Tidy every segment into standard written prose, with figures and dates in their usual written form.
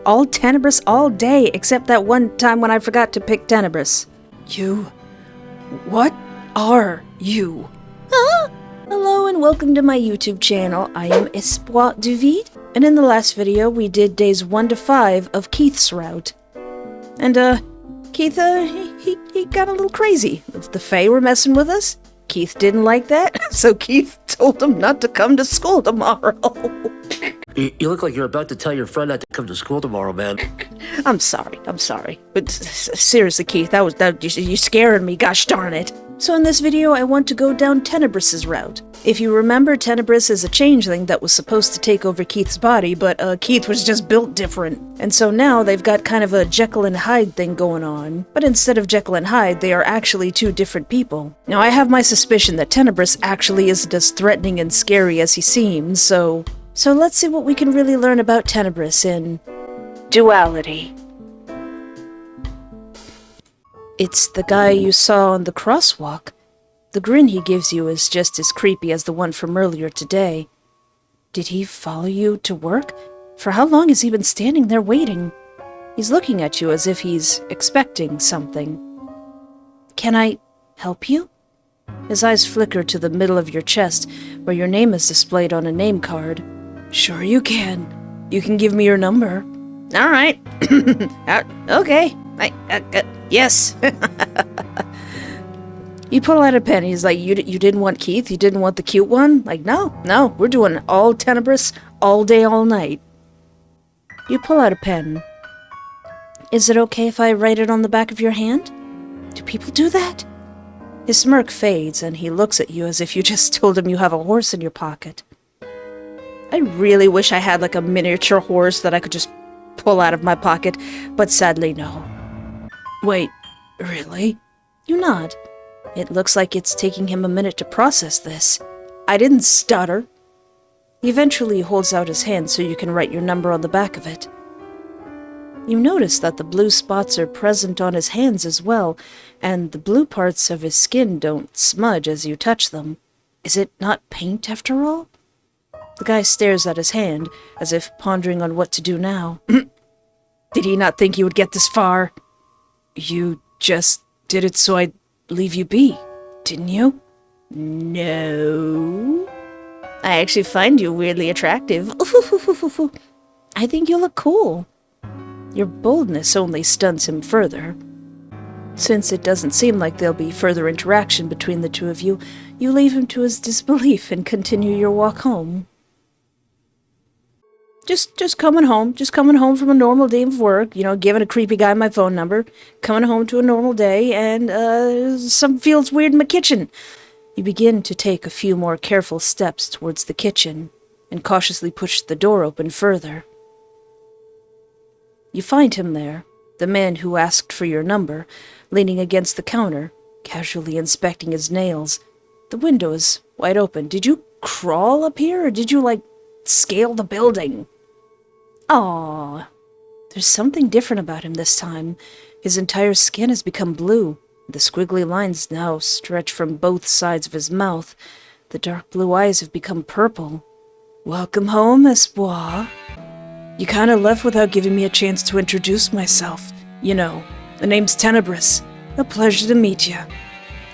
all Tenebris all day, except that one time when I forgot to pick Tenebris. What are you? Huh? Hello and welcome to my YouTube channel. I am Espoir du Vide, and in the last video we did days 1 to 5 of Keith's route. And Keith, he got a little crazy. The Fae were messing with us. Keith didn't like that, so Keith told him not to come to school tomorrow. You look like you're about to tell your friend not to come to school tomorrow, man. I'm sorry. But seriously, Keith, you're scaring me, gosh darn it. So in this video, I want to go down Tenebris's route. If you remember, Tenebris is a changeling that was supposed to take over Keith's body, but Keith was just built different. And so now they've got kind of a Jekyll and Hyde thing going on. But instead of Jekyll and Hyde, they are actually two different people. Now, I have my suspicion that Tenebris actually isn't as threatening and scary as he seems, so let's see what we can really learn about Tenebris in Duality. It's the guy you saw on the crosswalk. The grin he gives you is just as creepy as the one from earlier today. Did he follow you to work? For how long has he been standing there waiting? He's looking at you as if he's expecting something. Can I help you? His eyes flicker to the middle of your chest, where your name is displayed on a name card. Sure you can. You can give me your number. All right. Okay. Yes. You pull out a pen. He's like, you didn't want Keith? You didn't want the cute one? Like, no. We're doing all Tenebris, all day, all night. You pull out a pen. Is it okay if I write it on the back of your hand? Do people do that? His smirk fades, and he looks at you as if you just told him you have a horse in your pocket. I really wish I had like a miniature horse that I could just pull out of my pocket, but sadly no. Wait, really? You nod. It looks like it's taking him a minute to process this. I didn't stutter. He eventually holds out his hand so you can write your number on the back of it. You notice that the blue spots are present on his hands as well, and the blue parts of his skin don't smudge as you touch them. Is it not paint after all? The guy stares at his hand, as if pondering on what to do now. Did he not think he would get this far? You just did it so I'd leave you be, didn't you? No. I actually find you weirdly attractive. I think you look cool. Your boldness only stuns him further. Since it doesn't seem like there'll be further interaction between the two of you, you leave him to his disbelief and continue your walk home. Just coming home from a normal day of work, giving a creepy guy my phone number, coming home to a normal day, and something feels weird in my kitchen. You begin to take a few more careful steps towards the kitchen, and cautiously push the door open further. You find him there, the man who asked for your number, leaning against the counter, casually inspecting his nails. The window is wide open. Did you crawl up here, or did you, scale the building? Aww. There's something different about him this time. His entire skin has become blue. The squiggly lines now stretch from both sides of his mouth. The dark blue eyes have become purple. Welcome home, Espoir. You kinda left without giving me a chance to introduce myself. The name's Tenebris. A pleasure to meet you.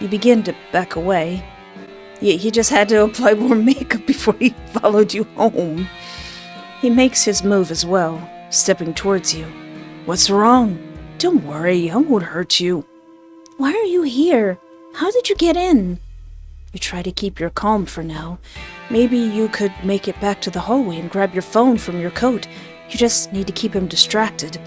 You begin to back away. He just had to apply more makeup before he followed you home. He makes his move as well, stepping towards you. What's wrong? Don't worry, I won't hurt you. Why are you here? How did you get in? You try to keep your calm for now. Maybe you could make it back to the hallway and grab your phone from your coat. You just need to keep him distracted.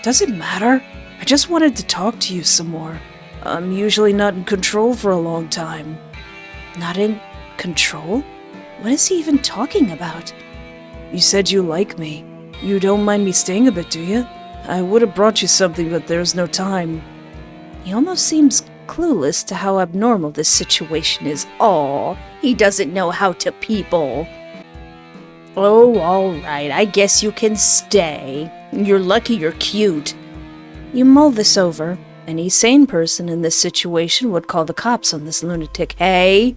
Doesn't matter. I just wanted to talk to you some more. I'm usually not in control for a long time. Not in control? What is he even talking about? You said you like me. You don't mind me staying a bit, do you? I would have brought you something, but there's no time. He almost seems clueless to how abnormal this situation is. Aw, he doesn't know how to people. Oh, alright, I guess you can stay. You're lucky you're cute. You mull this over. Any sane person in this situation would call the cops on this lunatic. Hey,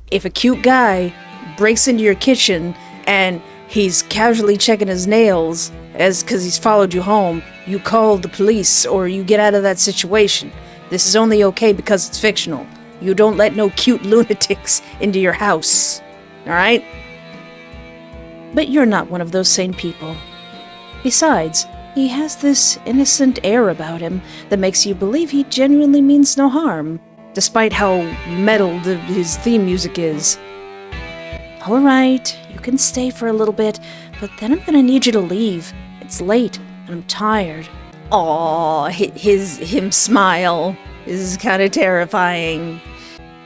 if a cute guy breaks into your kitchen and he's casually checking his nails because he's followed you home, you call the police or you get out of that situation. This is only okay because it's fictional. You don't let no cute lunatics into your house. Alright? But you're not one of those sane people. Besides, he has this innocent air about him that makes you believe he genuinely means no harm, despite how metal his theme music is. Alright, you can stay for a little bit, but then I'm gonna need you to leave. It's late, and I'm tired. Aww, him smile is kinda terrifying.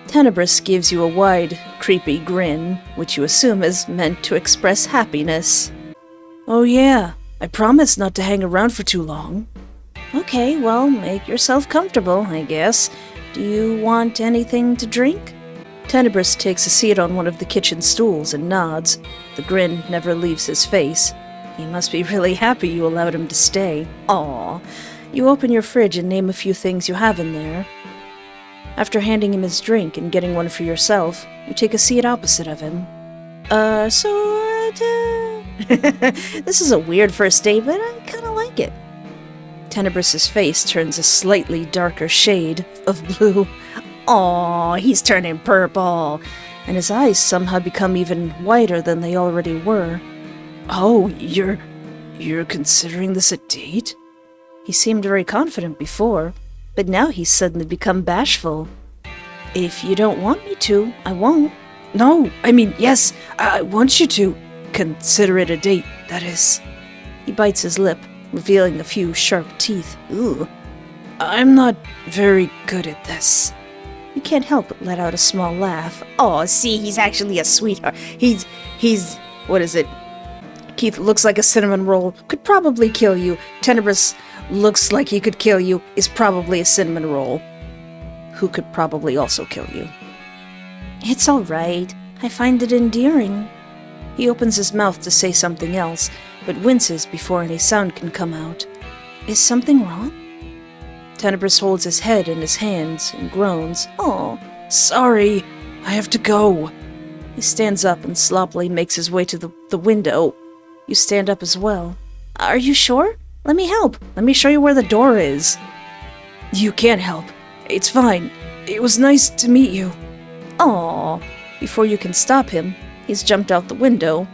Tenebris gives you a wide, creepy grin, which you assume is meant to express happiness. Oh yeah, I promise not to hang around for too long. Okay, well, make yourself comfortable, I guess. Do you want anything to drink? Tenebris takes a seat on one of the kitchen stools and nods. The grin never leaves his face. He must be really happy you allowed him to stay. Aww. You open your fridge and name a few things you have in there. After handing him his drink and getting one for yourself, you take a seat opposite of him. This is a weird first date, but I kinda like it. Tenebris's face turns a slightly darker shade of blue. Aww, he's turning purple. And his eyes somehow become even whiter than they already were. Oh, you're considering this a date? He seemed very confident before, but now he's suddenly become bashful. If you don't want me to, I won't. No, I mean, yes, I want you to. Consider it a date, that is. He bites his lip, revealing a few sharp teeth. Ooh. I'm not very good at this. You can't help but let out a small laugh. Oh, see, he's actually a sweetheart. He's, what is it? Keith looks like a cinnamon roll, could probably kill you. Tenebris looks like he could kill you, is probably a cinnamon roll, who could probably also kill you. It's all right. I find it endearing. He opens his mouth to say something else, but winces before any sound can come out. Is something wrong? Tenebris holds his head in his hands and groans. Oh, sorry. I have to go. He stands up and sloppily makes his way to the window. You stand up as well. Are you sure? Let me help. Let me show you where the door is. You can't help. It's fine. It was nice to meet you. Aww. Before you can stop him, he's jumped out the window.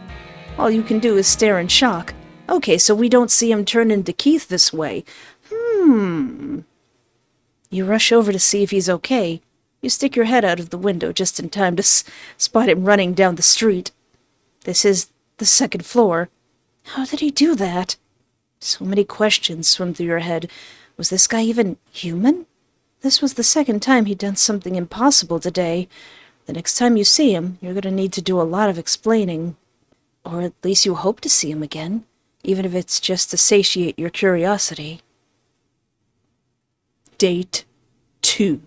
All you can do is stare in shock. Okay, so we don't see him turn into Keith this way. You rush over to see if he's okay. You stick your head out of the window just in time to spot him running down the street. This is the second floor. How did he do that? So many questions swim through your head. Was this guy even human? This was the second time he'd done something impossible today. The next time you see him, you're going to need to do a lot of explaining. Or at least you hope to see him again, even if it's just to satiate your curiosity. Date 2.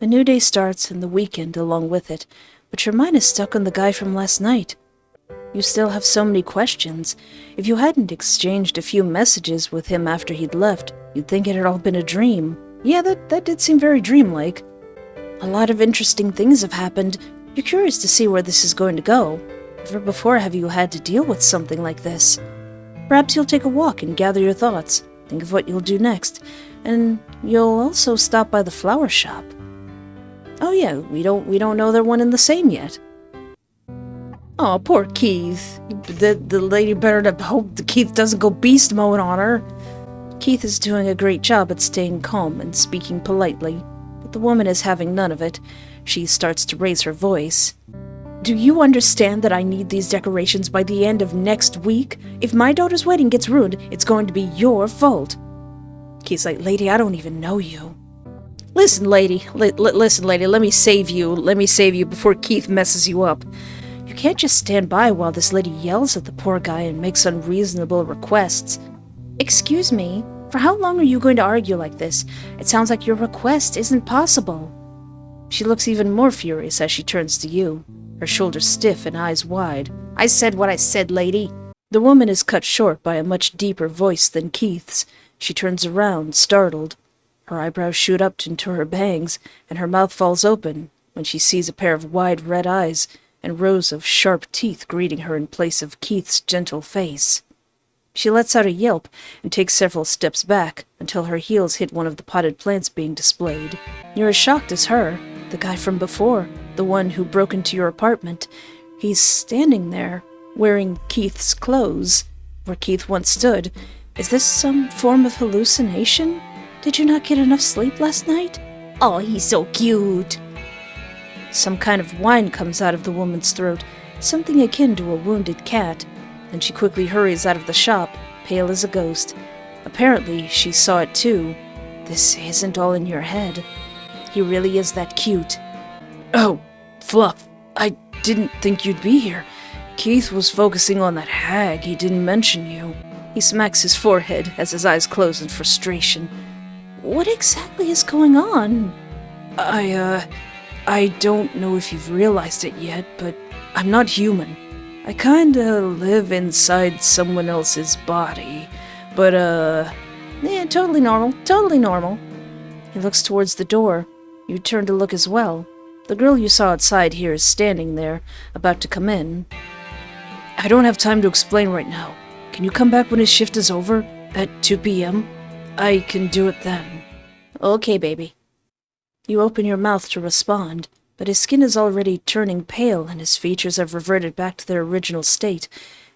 A new day starts and the weekend along with it, but your mind is stuck on the guy from last night. You still have so many questions. If you hadn't exchanged a few messages with him after he'd left, you'd think it had all been a dream. Yeah, that did seem very dreamlike. A lot of interesting things have happened. You're curious to see where this is going to go. Never before have you had to deal with something like this. Perhaps you'll take a walk and gather your thoughts, think of what you'll do next, and you'll also stop by the flower shop. Oh yeah, we don't know they're one and the same yet. Oh, poor Keith. The lady better to hope that Keith doesn't go beast mode on her. Keith is doing a great job at staying calm and speaking politely, but the woman is having none of it. She starts to raise her voice. Do you understand that I need these decorations by the end of next week? If my daughter's wedding gets ruined, it's going to be your fault. Keith's like, lady, I don't even know you. Listen, lady, listen, lady, let me save you before Keith messes you up. You can't just stand by while this lady yells at the poor guy and makes unreasonable requests. Excuse me, for how long are you going to argue like this? It sounds like your request isn't possible. She looks even more furious as she turns to you, her shoulders stiff and eyes wide. I said what I said, lady. The woman is cut short by a much deeper voice than Keith's. She turns around, startled. Her eyebrows shoot up into her bangs, and her mouth falls open. when she sees a pair of wide red eyes and rows of sharp teeth greeting her in place of Keith's gentle face. She lets out a yelp and takes several steps back until her heels hit one of the potted plants being displayed. You're as shocked as her, the guy from before, the one who broke into your apartment. He's standing there, wearing Keith's clothes, where Keith once stood. Is this some form of hallucination? Did you not get enough sleep last night? Oh, he's so cute. Some kind of whine comes out of the woman's throat, something akin to a wounded cat, and she quickly hurries out of the shop, pale as a ghost. Apparently, she saw it too. This isn't all in your head. He really is that cute. Oh, Fluff, I didn't think you'd be here. Keith was focusing on that hag. He didn't mention you. He smacks his forehead as his eyes close in frustration. What exactly is going on? I don't know if you've realized it yet, but I'm not human. I kinda live inside someone else's body. But, yeah, totally normal, totally normal. He looks towards the door. You turn to look as well. The girl you saw outside here is standing there, about to come in. I don't have time to explain right now. Can you come back when his shift is over? At 2 p.m.? I can do it then. Okay, baby. You open your mouth to respond, but his skin is already turning pale and his features have reverted back to their original state.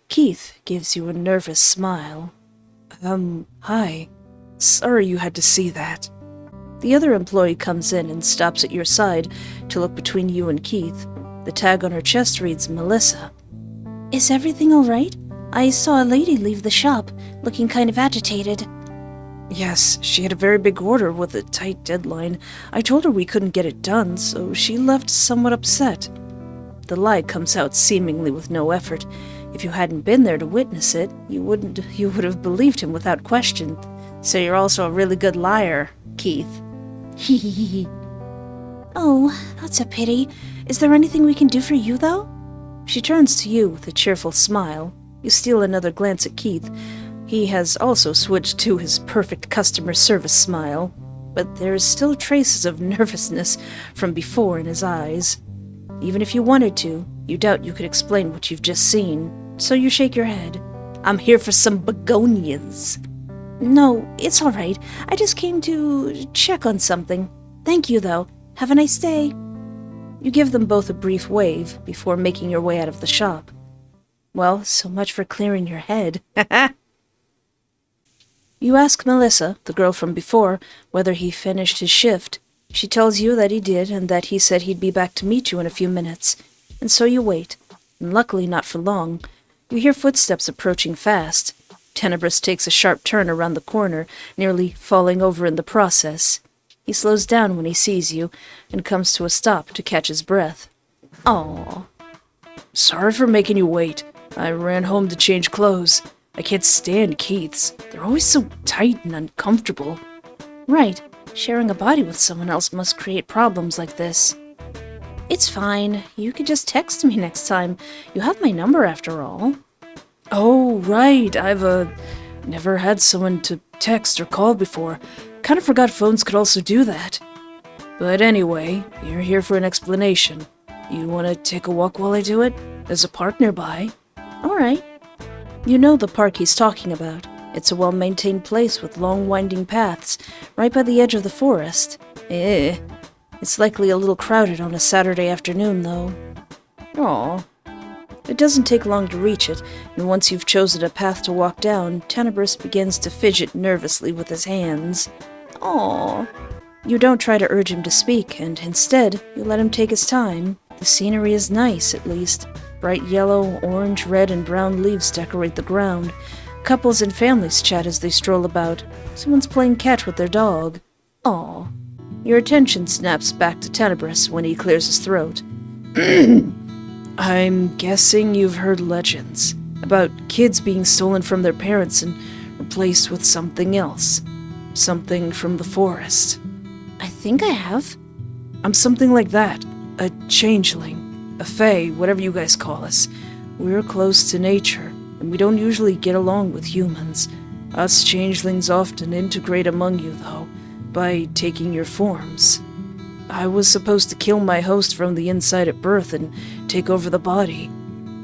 Keith gives you a nervous smile. Hi. Sorry you had to see that. The other employee comes in and stops at your side to look between you and Keith. The tag on her chest reads Melissa. Is everything all right? I saw a lady leave the shop, looking kind of agitated. Yes, she had a very big order with a tight deadline. I told her we couldn't get it done, so she left somewhat upset. The lie comes out seemingly with no effort. If you hadn't been there to witness it, you would have believed him without question. So you're also a really good liar, Keith. Hee hee hee. Oh, that's a pity. Is there anything we can do for you, though? She turns to you with a cheerful smile. You steal another glance at Keith. He has also switched to his perfect customer service smile, but there is still traces of nervousness from before in his eyes. Even if you wanted to, you doubt you could explain what you've just seen, so you shake your head. I'm here for some begonias. No, it's all right. I just came to check on something. Thank you, though. Have a nice day. You give them both a brief wave before making your way out of the shop. Well, so much for clearing your head. You ask Melissa, the girl from before, whether he finished his shift. She tells you that he did and that he said he'd be back to meet you in a few minutes. And so you wait, and luckily not for long. You hear footsteps approaching fast. Tenebris takes a sharp turn around the corner, nearly falling over in the process. He slows down when he sees you and comes to a stop to catch his breath. Aww. Sorry for making you wait. I ran home to change clothes. I can't stand Keith's. They're always so tight and uncomfortable. Right. Sharing a body with someone else must create problems like this. It's fine. You could just text me next time. You have my number after all. Oh, right. I've, never had someone to text or call before. Kind of forgot phones could also do that. But anyway, you're here for an explanation. You want to take a walk while I do it? There's a park nearby. Alright. You know the park he's talking about. It's a well-maintained place with long winding paths, right by the edge of the forest. It's likely a little crowded on a Saturday afternoon, though. Aw. It doesn't take long to reach it, and once you've chosen a path to walk down, Tenebris begins to fidget nervously with his hands. Aw. You don't try to urge him to speak, and instead, you let him take his time. The scenery is nice, at least. Bright yellow, orange, red, and brown leaves decorate the ground. Couples and families chat as they stroll about. Someone's playing catch with their dog. Aw. Your attention snaps back to Tenebris when he clears his throat. I'm guessing you've heard legends about kids being stolen from their parents and replaced with something else. Something from the forest. I think I have. I'm something like that. A changeling. A fae, whatever you guys call us. We're close to nature, and we don't usually get along with humans. Us changelings often integrate among you, though, by taking your forms. I was supposed to kill my host from the inside at birth and take over the body.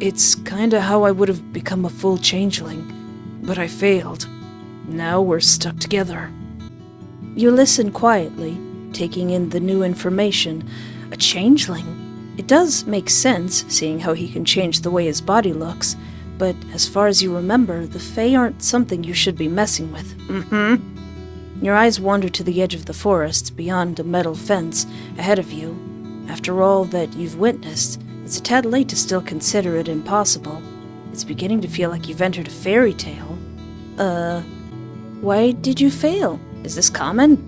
It's kinda how I would have become a full changeling, but I failed. Now we're stuck together. You listen quietly, taking in the new information. A changeling? It does make sense, seeing how he can change the way his body looks, but as far as you remember, the Fae aren't something you should be messing with. Your eyes wander to the edge of the forest, beyond a metal fence, ahead of you. After all that you've witnessed, it's a tad late to still consider it impossible. It's beginning to feel like you've entered a fairy tale. Why did you fail? Is this common?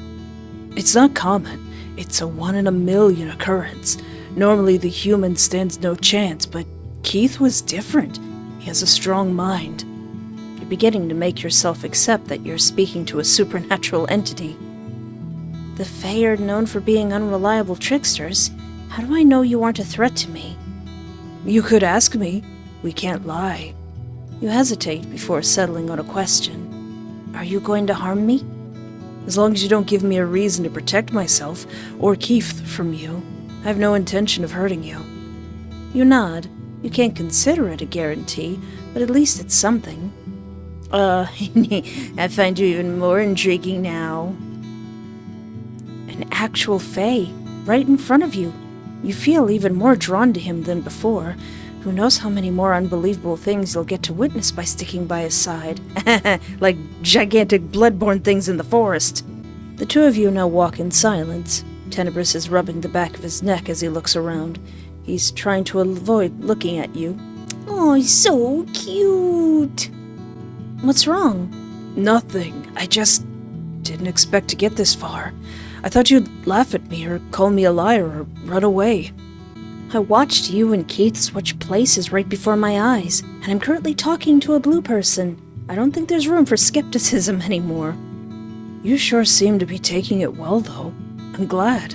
It's not common. It's a 1 in a million occurrence. Normally the human stands no chance, but Keith was different. He has a strong mind. You're beginning to make yourself accept that you're speaking to a supernatural entity. The Fae are known for being unreliable tricksters. How do I know you aren't a threat to me? You could ask me. We can't lie. You hesitate before settling on a question. Are you going to harm me? As long as you don't give me a reason to protect myself, or Keith from you, I have no intention of hurting you. You nod. You can't consider it a guarantee, but at least it's something. I find you even more intriguing now. An actual Fae, right in front of you. You feel even more drawn to him than before. Who knows how many more unbelievable things you'll get to witness by sticking by his side. Like gigantic bloodborne things in the forest. The two of you now walk in silence. Tenebris is rubbing the back of his neck as he looks around. He's trying to avoid looking at you. Oh, he's so cute. What's wrong? Nothing. I just didn't expect to get this far. I thought you'd laugh at me or call me a liar or run away. I watched you and Keith switch places right before my eyes, and I'm currently talking to a blue person. I don't think there's room for skepticism anymore. You sure seem to be taking it well, though. I'm glad.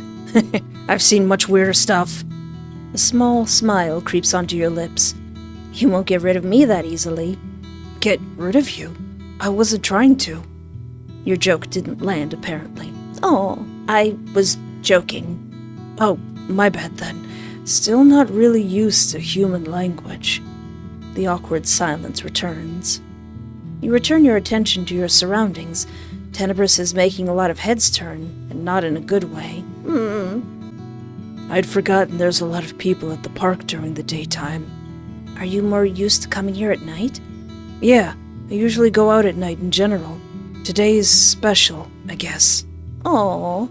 I've seen much weirder stuff. A small smile creeps onto your lips. You won't get rid of me that easily. Get rid of you? I wasn't trying to. Your joke didn't land, apparently. Oh, I was joking. Oh, my bad then. Still not really used to human language. The awkward silence returns. You return your attention to your surroundings. Tenebris is making a lot of heads turn, and not in a good way. I'd forgotten there's a lot of people at the park during the daytime. Are you more used to coming here at night? Yeah, I usually go out at night in general. Today's special, I guess. Aww.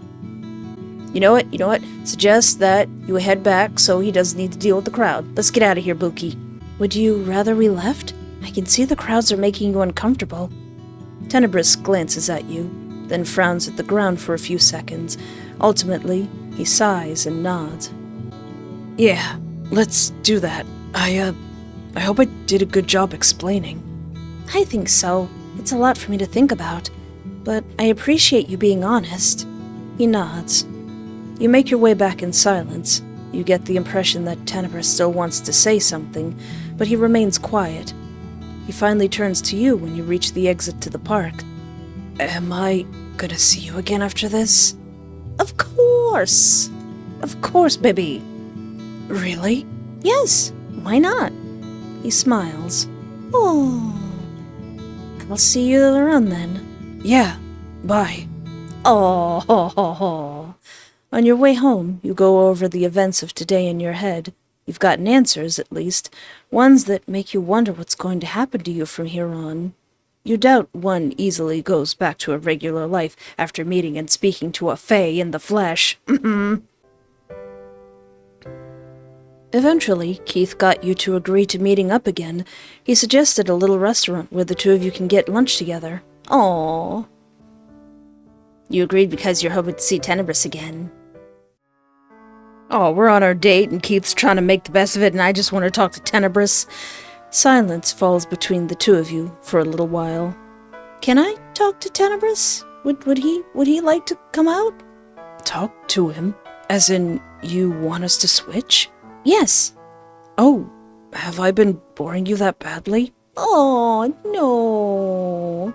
You know what? Suggest that you head back so he doesn't need to deal with the crowd. Let's get out of here, Buki. Would you rather we left? I can see the crowds are making you uncomfortable. Tenebris glances at you, then frowns at the ground for a few seconds. Ultimately, he sighs and nods. Yeah, let's do that. I hope I did a good job explaining. I think so. It's a lot for me to think about. But I appreciate you being honest. He nods. You make your way back in silence. You get the impression that Tenebris still wants to say something, but he remains quiet. He finally turns to you when you reach the exit to the park. Am I gonna see you again after this? Of course! Of course, baby! Really? Yes, why not? He smiles. Oh. I'll see you around then. Yeah, bye. Oh. On your way home, you go over the events of today in your head. You've gotten answers, at least, ones that make you wonder what's going to happen to you from here on. You doubt one easily goes back to a regular life after meeting and speaking to a Fae in the flesh. Eventually, Keith got you to agree to meeting up again. He suggested a little restaurant where the two of you can get lunch together. Aww. You agreed because you're hoping to see Tenebris again. Oh, we're on our date and Keith's trying to make the best of it and I just want to talk to Tenebris. Silence falls between the two of you for a little while. Can I talk to Tenebris? Would he like to come out? Talk to him? As in, you want us to switch? Yes. Oh, have I been boring you that badly? Oh, no.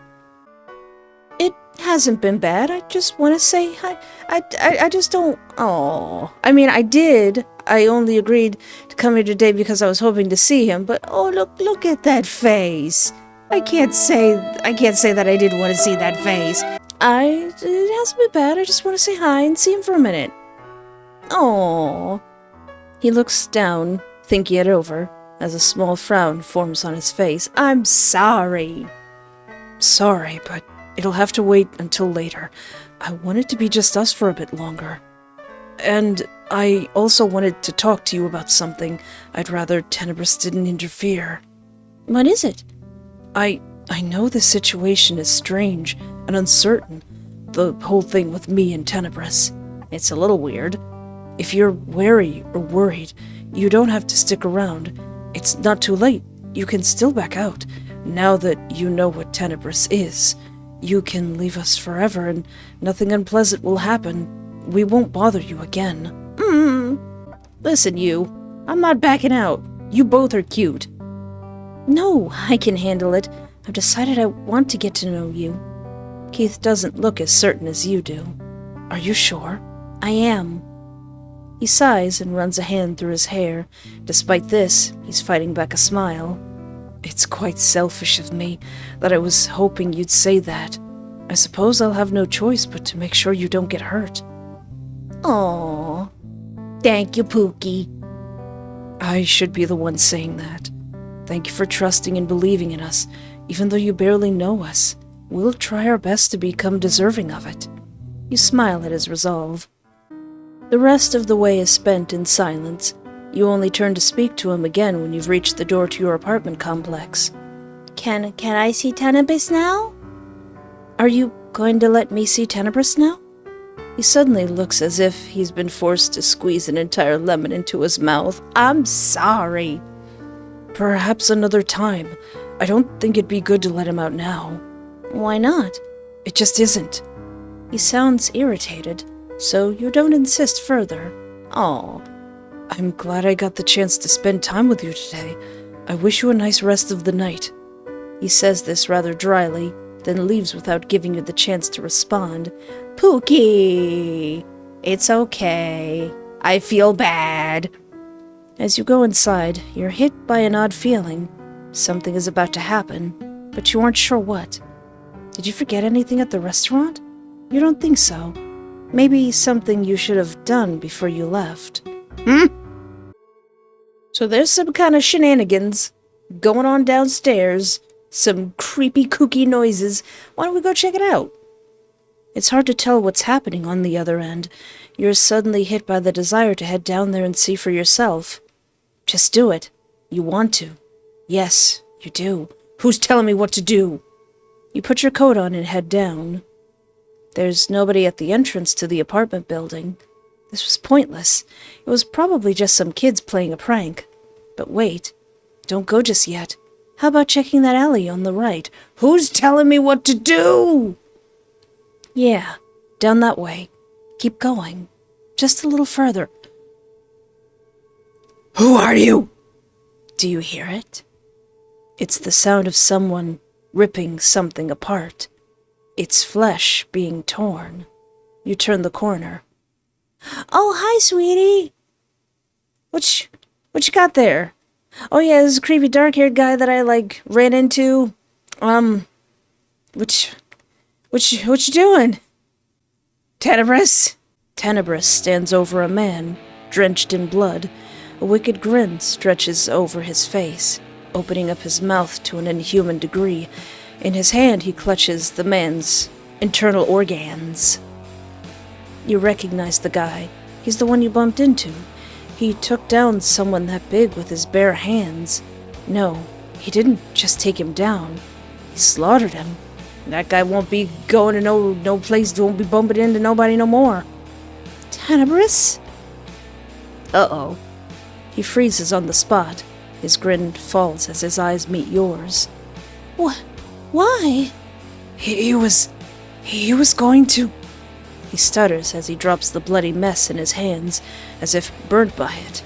It Hasn't been bad. I just want to say hi. I just don't... Oh. I mean, I did. I only agreed to come here today because I was hoping to see him, but oh, look at that face. I can't say that I didn't want to see that face. It hasn't been bad. I just want to say hi and see him for a minute. Oh. He looks down, thinking it over, as a small frown forms on his face. I'm sorry. Sorry, but it'll have to wait until later. I want it to be just us for a bit longer. And I also wanted to talk to you about something. I'd rather Tenebris didn't interfere. What is it? I know the situation is strange and uncertain. The whole thing with me and Tenebris. It's a little weird. If you're wary or worried, you don't have to stick around. It's not too late. You can still back out. Now that you know what Tenebris is, you can leave us forever and nothing unpleasant will happen. We won't bother you again. Listen, you. I'm not backing out. You both are cute. No, I can handle it. I've decided I want to get to know you. Keith doesn't look as certain as you do. Are you sure? I am. He sighs and runs a hand through his hair. Despite this, he's fighting back a smile. It's quite selfish of me that I was hoping you'd say that. I suppose I'll have no choice but to make sure you don't get hurt. Aww. Thank you, Pookie. I should be the one saying that. Thank you for trusting and believing in us, even though you barely know us. We'll try our best to become deserving of it. You smile at his resolve. The rest of the way is spent in silence. You only turn to speak to him again when you've reached the door to your apartment complex. Can I see Tenebris now? Are you going to let me see Tenebris now? He suddenly looks as if he's been forced to squeeze an entire lemon into his mouth. I'm sorry. Perhaps another time. I don't think it'd be good to let him out now. Why not? It just isn't. He sounds irritated, so you don't insist further. Aw. I'm glad I got the chance to spend time with you today. I wish you a nice rest of the night. He says this rather dryly, then leaves without giving you the chance to respond. Pookie! It's okay. I feel bad. As you go inside, you're hit by an odd feeling. Something is about to happen, but you aren't sure what. Did you forget anything at the restaurant? You don't think so. Maybe something you should have done before you left. So there's some kind of shenanigans going on downstairs. Some creepy, kooky noises. Why don't we go check it out? It's hard to tell what's happening on the other end. You're suddenly hit by the desire to head down there and see for yourself. Just do it. You want to. Yes, you do. Who's telling me what to do? You put your coat on and head down. There's nobody at the entrance to the apartment building. This was pointless. It was probably just some kids playing a prank. But wait. Don't go just yet. How about checking that alley on the right? Who's telling me what to do? Yeah, down that way. Keep going. Just a little further. Who are you? Do you hear it? It's the sound of someone ripping something apart. It's flesh being torn. You turn the corner. Oh, hi, sweetie. What you got there? Oh, yeah, this is a creepy dark-haired guy that I, ran into. What you doing? Tenebris? Tenebris stands over a man, drenched in blood. A wicked grin stretches over his face, opening up his mouth to an inhuman degree. In his hand, he clutches the man's internal organs. You recognize the guy. He's the one you bumped into. He took down someone that big with his bare hands. No, he didn't just take him down. He slaughtered him. That guy won't be going to no place, won't be bumping into nobody no more. Tenebris? Uh-oh. He freezes on the spot. His grin falls as his eyes meet yours. What? Why? He was going to... He stutters as he drops the bloody mess in his hands, as if burnt by it.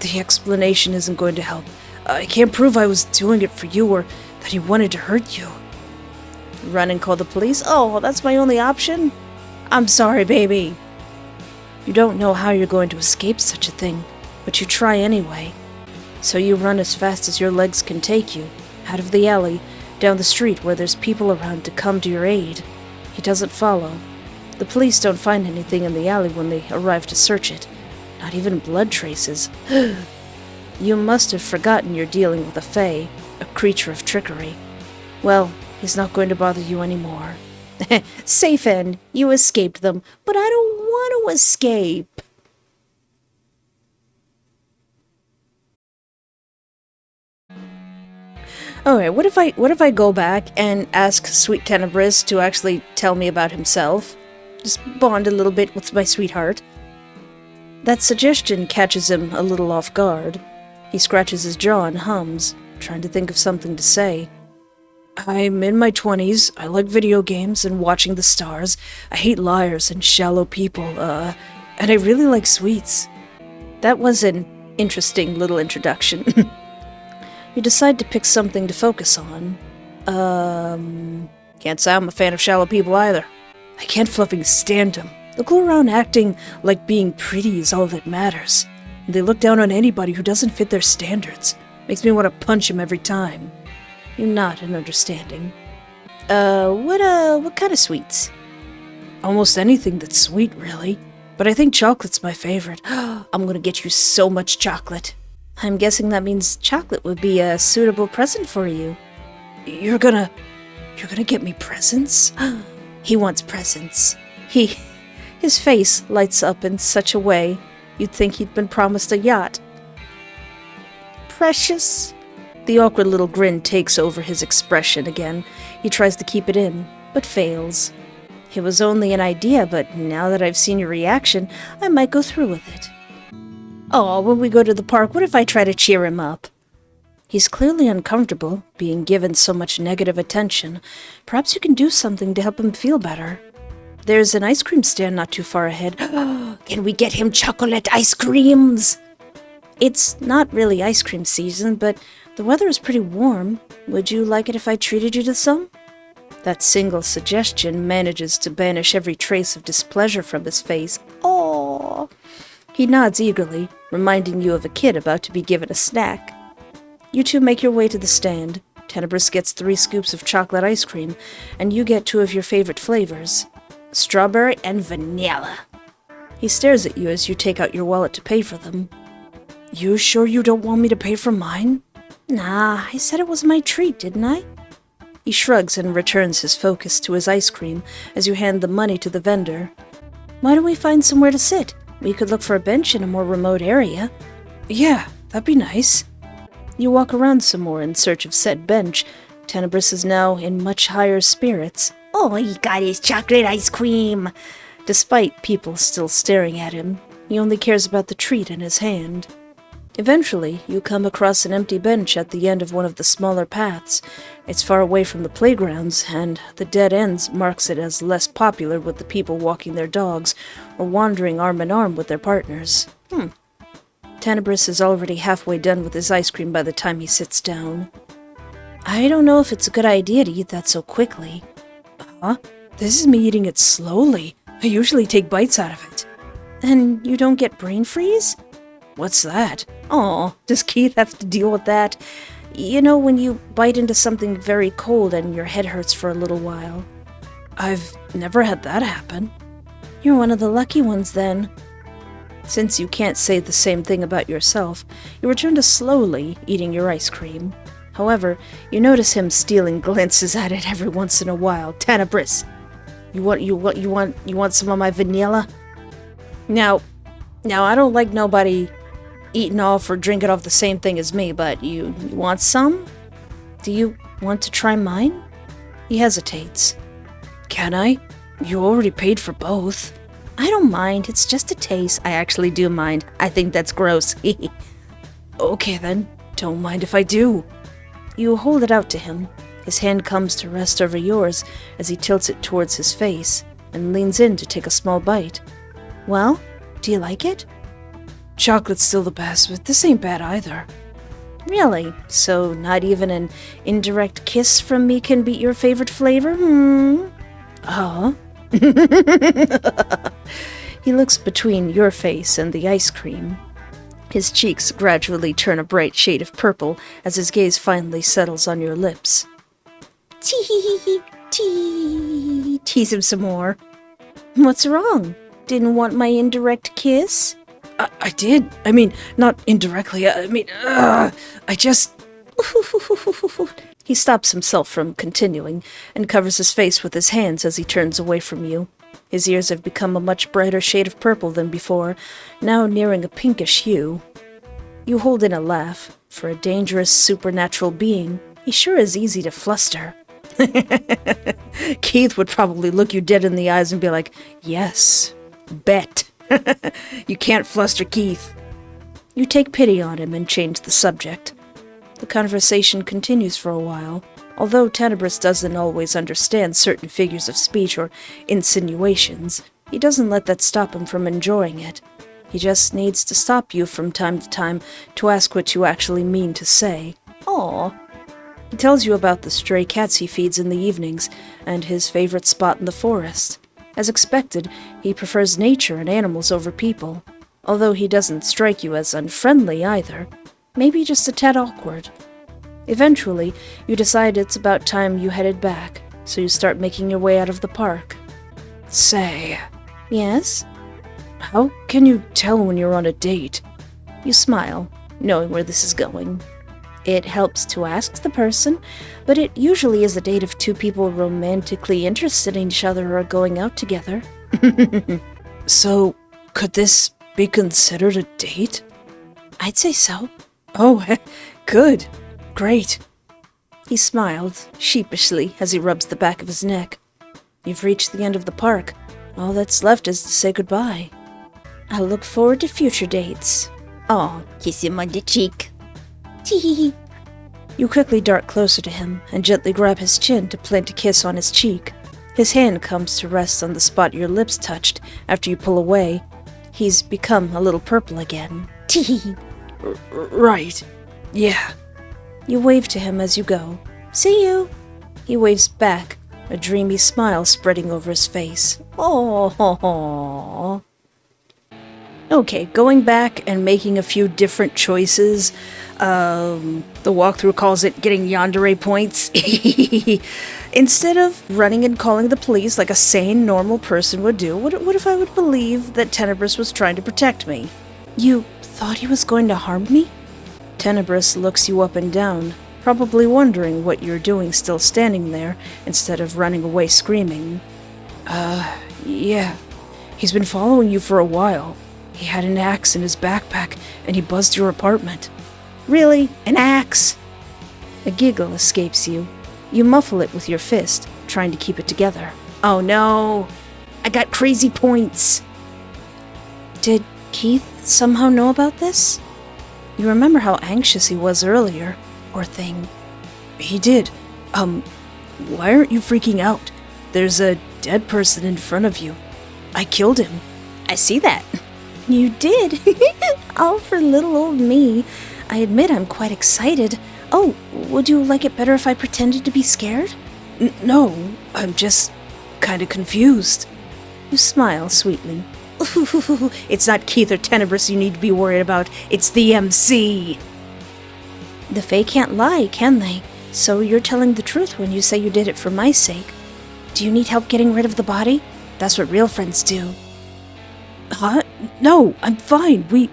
The explanation isn't going to help. I can't prove I was doing it for you or that he wanted to hurt you. Run and call the police? Oh, that's my only option? I'm sorry, baby. You don't know how you're going to escape such a thing, but you try anyway. So you run as fast as your legs can take you, out of the alley, down the street where there's people around to come to your aid. He doesn't follow. The police don't find anything in the alley when they arrive to search it. Not even blood traces. You must have forgotten you're dealing with a fae, a creature of trickery. Well, he's not going to bother you anymore. Safe end. You escaped them, but I don't want to escape. Alright, what if I go back and ask Sweet Tenebris to actually tell me about himself? Just bond a little bit with my sweetheart. That suggestion catches him a little off guard. He scratches his jaw and hums, trying to think of something to say. I'm in my 20s, I like video games and watching the stars, I hate liars and shallow people, and I really like sweets. That was an interesting little introduction. You decide to pick something to focus on. Can't say I'm a fan of shallow people either. I can't fluffing stand them. They'll go around acting like being pretty is all that matters. And they look down on anybody who doesn't fit their standards. Makes me want to punch him every time. You nod in understanding. What kind of sweets? Almost anything that's sweet, really. But I think chocolate's my favorite. I'm gonna get you so much chocolate. I'm guessing that means chocolate would be a suitable present for you. You're gonna get me presents? He wants presents. His face lights up in such a way you'd think he'd been promised a yacht. Precious. The awkward little grin takes over his expression again. He tries to keep it in, but fails. It was only an idea, but now that I've seen your reaction, I might go through with it. Oh, when we go to the park, what if I try to cheer him up? He's clearly uncomfortable, being given so much negative attention. Perhaps you can do something to help him feel better. There's an ice cream stand not too far ahead. Can we get him chocolate ice creams? It's not really ice cream season, but the weather is pretty warm. Would you like it if I treated you to some? That single suggestion manages to banish every trace of displeasure from his face. Aww. He nods eagerly, reminding you of a kid about to be given a snack. You two make your way to the stand. Tenebris gets 3 scoops of chocolate ice cream, and you get 2 of your favorite flavors, strawberry and vanilla. He stares at you as you take out your wallet to pay for them. You sure you don't want me to pay for mine? Nah, I said it was my treat, didn't I? He shrugs and returns his focus to his ice cream as you hand the money to the vendor. Why don't we find somewhere to sit? We could look for a bench in a more remote area. Yeah, that'd be nice. You walk around some more in search of said bench. Tenebris is now in much higher spirits. Oh, he got his chocolate ice cream! Despite people still staring at him, he only cares about the treat in his hand. Eventually, you come across an empty bench at the end of one of the smaller paths. It's far away from the playgrounds, and the dead ends marks it as less popular with the people walking their dogs or wandering arm in arm with their partners. Tenebris is already halfway done with his ice cream by the time he sits down. I don't know if it's a good idea to eat that so quickly. Huh? This is me eating it slowly. I usually take bites out of it. And you don't get brain freeze? What's that? Aw, does Keith have to deal with that? You know, when you bite into something very cold and your head hurts for a little while. I've never had that happen. You're one of the lucky ones, then. Since you can't say the same thing about yourself, you return to slowly eating your ice cream. However, you notice him stealing glances at it every once in a while. Tenebris, you want some of my vanilla? Now, I don't like nobody eating off or drinking off the same thing as me, but you want some? Do you want to try mine? He hesitates. Can I? You already paid for both. I don't mind, it's just a taste. I actually do mind. I think that's gross. Okay then, don't mind if I do. You hold it out to him. His hand comes to rest over yours as he tilts it towards his face and leans in to take a small bite. Well, do you like it? Chocolate's still the best, but this ain't bad either. Really? So not even an indirect kiss from me can beat your favorite flavor? Huh? He looks between your face and the ice cream. His cheeks gradually turn a bright shade of purple as his gaze finally settles on your lips. Tee, tee. Tease him some more. What's wrong? Didn't want my indirect kiss? I did. I mean, not indirectly. I just... He stops himself from continuing and covers his face with his hands as he turns away from you. His ears have become a much brighter shade of purple than before, now nearing a pinkish hue. You hold in a laugh. For a dangerous supernatural being, he sure is easy to fluster. Keith would probably look you dead in the eyes and be like, yes, bet. You can't fluster Keith. You take pity on him and change the subject. The conversation continues for a while, although Tenebris doesn't always understand certain figures of speech or insinuations. He doesn't let that stop him from enjoying it. He just needs to stop you from time to time to ask what you actually mean to say. Aw. He tells you about the stray cats he feeds in the evenings and his favorite spot in the forest. As expected, he prefers nature and animals over people, although he doesn't strike you as unfriendly either. Maybe just a tad awkward. Eventually, you decide it's about time you headed back, so you start making your way out of the park. Say, Yes? how can you tell when you're on a date? You smile, knowing where this is going. It helps to ask the person, but it usually is a date of two people romantically interested in each other or going out together. So, could this be considered a date? I'd say so. Oh, good. Great. He smiled, sheepishly, as he rubs the back of his neck. You've reached the end of the park. All that's left is to say goodbye. I look forward to future dates. Aw, kiss him on the cheek. Tee. You quickly dart closer to him and gently grab his chin to plant a kiss on his cheek. His hand comes to rest on the spot your lips touched after you pull away. He's become a little purple again. Tee. Right. Yeah. You wave to him as you go. See you. He waves back, a dreamy smile spreading over his face. Oh. Okay, going back and making a few different choices. The walkthrough calls it getting Yandere points. Instead of running and calling the police like a sane, normal person would do, what if I would believe that Tenebris was trying to protect me? You thought he was going to harm me? Tenebris looks you up and down, probably wondering what you're doing still standing there instead of running away screaming. Yeah. He's been following you for a while. He had an axe in his backpack, and he buzzed your apartment. Really? An axe? A giggle escapes you. You muffle it with your fist, trying to keep it together. Oh no! I got crazy points! Did Keith somehow know about this? You remember how anxious he was earlier, or thing. He did. Why aren't you freaking out? There's a dead person in front of you. I killed him. I see that. You did? All for little old me. I admit I'm quite excited. Oh, would you like it better if I pretended to be scared? No, I'm just kinda confused. You smile sweetly. It's not Keith or Tenebris you need to be worried about. It's the MC. The Fae can't lie, can they? So you're telling the truth when you say you did it for my sake. Do you need help getting rid of the body? That's what real friends do. Huh? No, I'm fine. We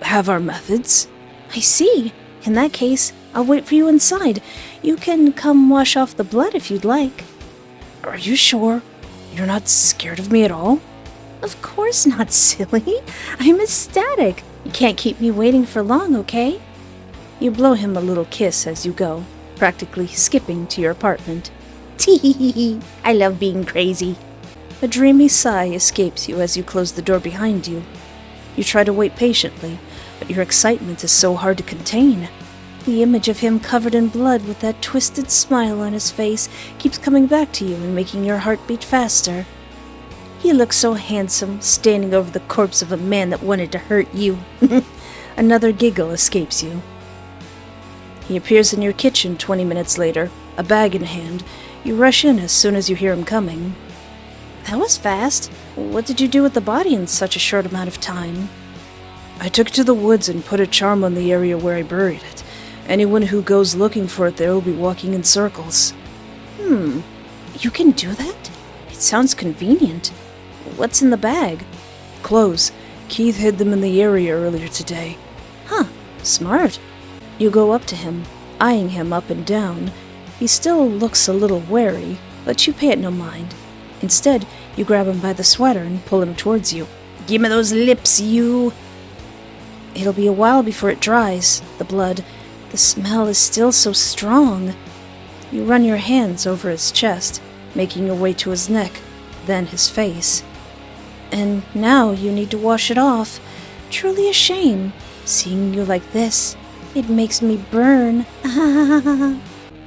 have our methods. I see. In that case, I'll wait for you inside. You can come wash off the blood if you'd like. Are you sure? You're not scared of me at all? Of course not, silly. I'm ecstatic. You can't keep me waiting for long, okay? You blow him a little kiss as you go, practically skipping to your apartment. Tee, I love being crazy. A dreamy sigh escapes you as you close the door behind you. You try to wait patiently, but your excitement is so hard to contain. The image of him covered in blood with that twisted smile on his face keeps coming back to you and making your heart beat faster. He looks so handsome, standing over the corpse of a man that wanted to hurt you. Another giggle escapes you. He appears in your kitchen 20 minutes later, a bag in hand. You rush in as soon as you hear him coming. That was fast. What did you do with the body in such a short amount of time? I took it to the woods and put a charm on the area where I buried it. Anyone who goes looking for it there will be walking in circles. You can do that? It sounds convenient. What's in the bag? Clothes. Keith hid them in the area earlier today. Huh, smart. You go up to him, eyeing him up and down. He still looks a little wary, but you pay it no mind. Instead, you grab him by the sweater and pull him towards you. Give me those lips, you! It'll be a while before it dries, the blood. The smell is still so strong. You run your hands over his chest, making your way to his neck, then his face. And now you need to wash it off. Truly a shame. Seeing you like this, it makes me burn.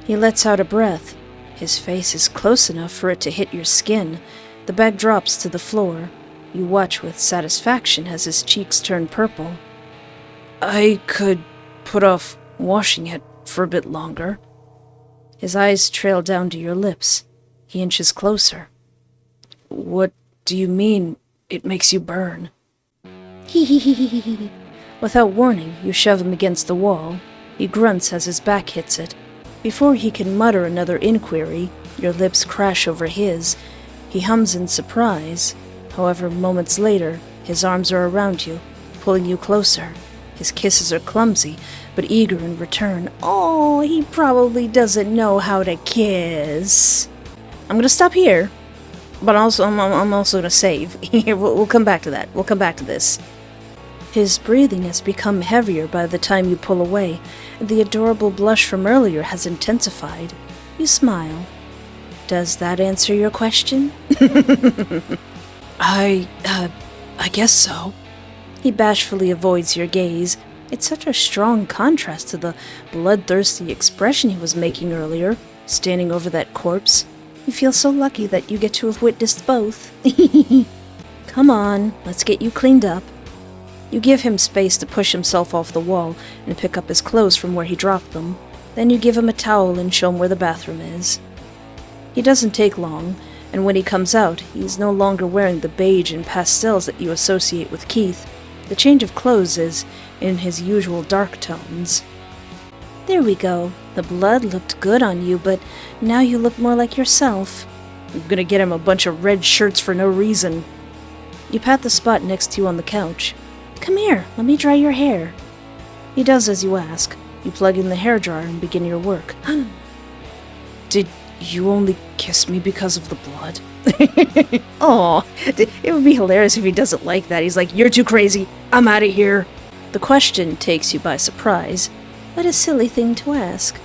He lets out a breath. His face is close enough for it to hit your skin. The bag drops to the floor. You watch with satisfaction as his cheeks turn purple. I could put off washing it for a bit longer. His eyes trail down to your lips. He inches closer. What do you mean it makes you burn? Without warning, you shove him against the wall. He grunts as his back hits it. Before he can mutter another inquiry, your lips crash over his. He hums in surprise. However, moments later, his arms are around you, pulling you closer. His kisses are clumsy, but eager in return. Oh, he probably doesn't know how to kiss. I'm gonna stop here, but I'm also gonna save. We'll come back to that. We'll come back to this. His breathing has become heavier by the time you pull away. The adorable blush from earlier has intensified. You smile. Does that answer your question? I guess so. He bashfully avoids your gaze. It's such a strong contrast to the bloodthirsty expression he was making earlier, standing over that corpse. You feel so lucky that you get to have witnessed both. Come on, let's get you cleaned up. You give him space to push himself off the wall and pick up his clothes from where he dropped them. Then you give him a towel and show him where the bathroom is. He doesn't take long, and when he comes out, he's no longer wearing the beige and pastels that you associate with Keith. The change of clothes is in his usual dark tones. There we go. The blood looked good on you, but now you look more like yourself. I'm gonna get him a bunch of red shirts for no reason. You pat the spot next to you on the couch. Come here, let me dry your hair. He does as you ask. You plug in the hairdryer and begin your work. Did you only kiss me because of the blood? Aw, it would be hilarious if he doesn't like that. He's like, you're too crazy, I'm out of here. The question takes you by surprise. What a silly thing to ask.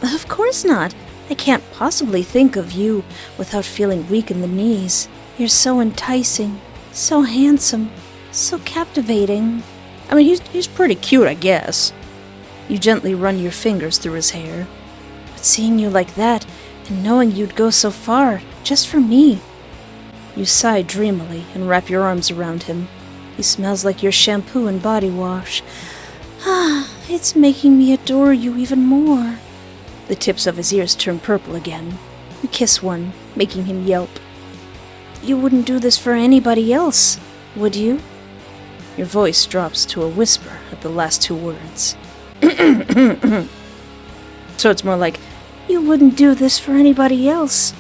Of course not. I can't possibly think of you without feeling weak in the knees. You're so enticing, so handsome, so captivating. I mean, he's pretty cute, I guess. You gently run your fingers through his hair. But seeing you like that, and knowing you'd go so far, just for me. You sigh dreamily and wrap your arms around him. He smells like your shampoo and body wash. Ah, it's making me adore you even more. The tips of his ears turn purple again. You kiss one, making him yelp. You wouldn't do this for anybody else, would you? Your voice drops to a whisper at the last two words. So it's more like, you wouldn't do this for anybody else,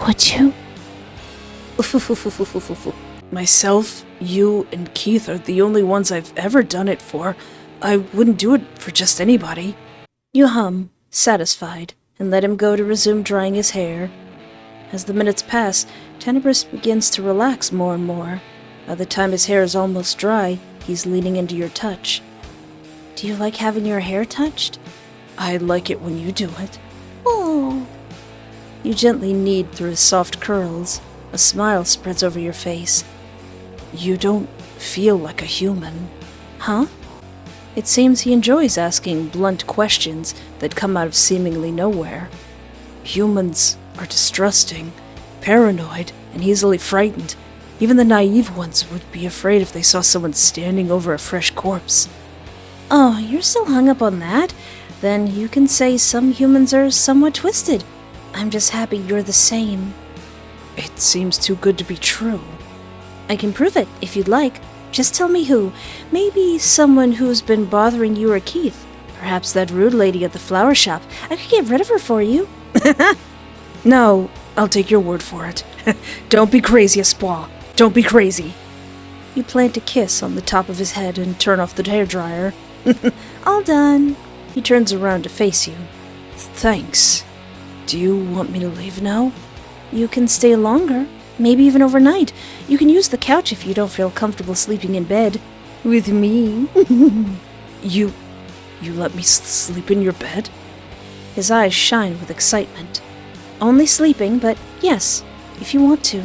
would you? Myself, you, and Keith are the only ones I've ever done it for. I wouldn't do it for just anybody. You hum, satisfied, and let him go to resume drying his hair. As the minutes pass, Tenebris begins to relax more and more. By the time his hair is almost dry, he's leaning into your touch. Do you like having your hair touched? I like it when you do it. Oh. You gently knead through his soft curls. A smile spreads over your face. You don't feel like a human. Huh? It seems he enjoys asking blunt questions that come out of seemingly nowhere. Humans are distrusting, paranoid, and easily frightened. Even the naive ones would be afraid if they saw someone standing over a fresh corpse. Oh, you're still hung up on that? then you can say some humans are somewhat twisted. I'm just happy you're the same. It seems too good to be true. I can prove it, if you'd like. Just tell me who. Maybe someone who's been bothering you or Keith. Perhaps that rude lady at the flower shop. I could get rid of her for you. No, I'll take your word for it. Don't be crazy, Espoir. Don't be crazy. You plant a kiss on the top of his head and turn off the hairdryer. All done. He turns around to face you. Thanks. Do you want me to leave now? You can stay longer. Maybe even overnight. You can use the couch if you don't feel comfortable sleeping in bed. With me. You let me sleep in your bed? His eyes shine with excitement. Only sleeping, but yes, if you want to.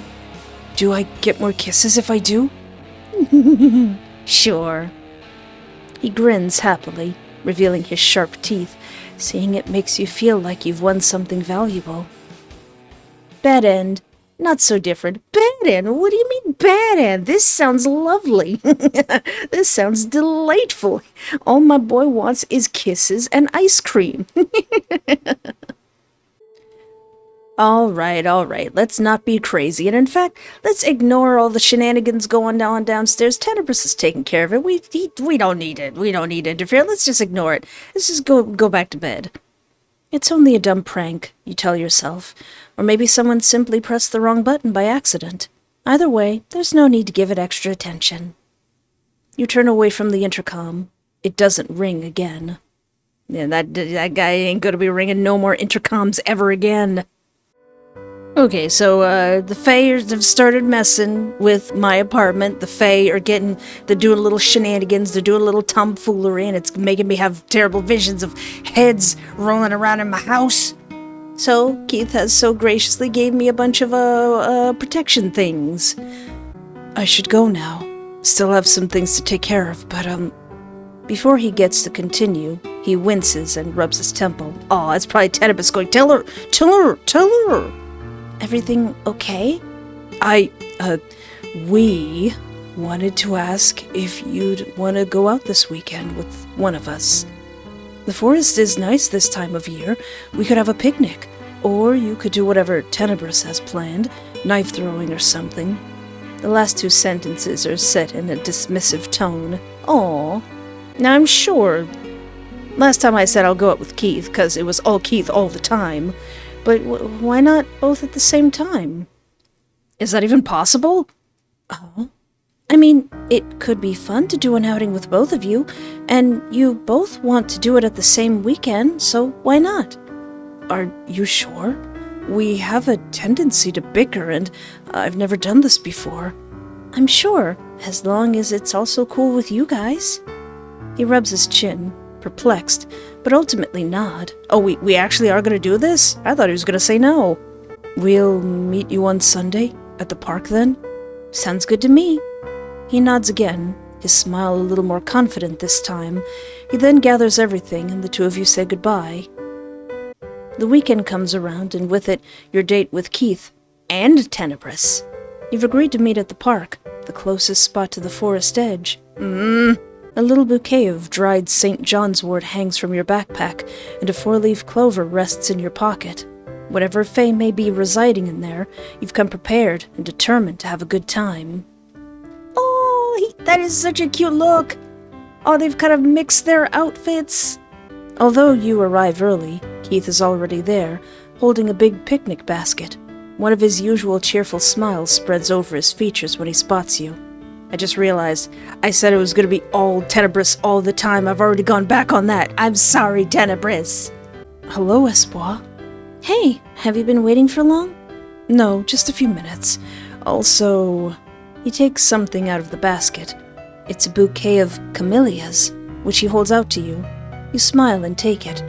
Do I get more kisses if I do? Sure. He grins happily, revealing his sharp teeth. Seeing it makes you feel like you've won something valuable. Bed end. Not so different. Bad end? What do you mean bad end? This sounds lovely. This sounds delightful. All my boy wants is kisses and ice cream. All right. Let's not be crazy. And in fact, let's ignore all the shenanigans going on downstairs. Tenebris is taking care of it. We don't need it. We don't need to interfere. Let's just ignore it. Let's just go back to bed. It's only a dumb prank, you tell yourself. Or maybe someone simply pressed the wrong button by accident. Either way, there's no need to give it extra attention. You turn away from the intercom. It doesn't ring again. Yeah, that guy ain't gonna be ringing no more intercoms ever again. Okay, so the Fae have started messing with my apartment. The Fae are they're doing little shenanigans, they're doing a little tomfoolery, and it's making me have terrible visions of heads rolling around in my house. So Keith has so graciously gave me a bunch of protection things. I should go now. Still have some things to take care of, but Before he gets to continue, he winces and rubs his temple. Oh, it's probably Tenebris going, tell her. Everything okay? We wanted to ask if you'd want to go out this weekend with one of us. The forest is nice this time of year. We could have a picnic. Or you could do whatever Tenebris has planned, knife throwing or something. The last two sentences are set in a dismissive tone. Aw. Now I'm sure. Last time I said I'll go out with Keith, because it was all Keith all the time. But why not both at the same time? Is that even possible? I mean, it could be fun to do an outing with both of you, and you both want to do it at the same weekend, so why not? Are you sure? We have a tendency to bicker, and I've never done this before. I'm sure, as long as it's also cool with you guys. He rubs his chin, perplexed, but ultimately nod. Oh, we actually are going to do this? I thought he was going to say no. We'll meet you on Sunday at the park then? Sounds good to me. He nods again, his smile a little more confident this time. He then gathers everything, and the two of you say goodbye. The weekend comes around, and with it, your date with Keith and Tenebris. You've agreed to meet at the park, the closest spot to the forest edge. A little bouquet of dried St. John's wort hangs from your backpack, and a 4-leaf clover rests in your pocket. Whatever Fae may be residing in there, you've come prepared and determined to have a good time. Oh, that is such a cute look! Oh, they've kind of mixed their outfits. Although you arrive early, Keith is already there, holding a big picnic basket. One of his usual cheerful smiles spreads over his features when he spots you. I just realized I said it was going to be all Tenebris all the time. I've already gone back on that. I'm sorry, Tenebris. Hello, Espoir. Hey, have you been waiting for long? No, just a few minutes. Also, he takes something out of the basket. It's a bouquet of camellias, which he holds out to you. You smile and take it.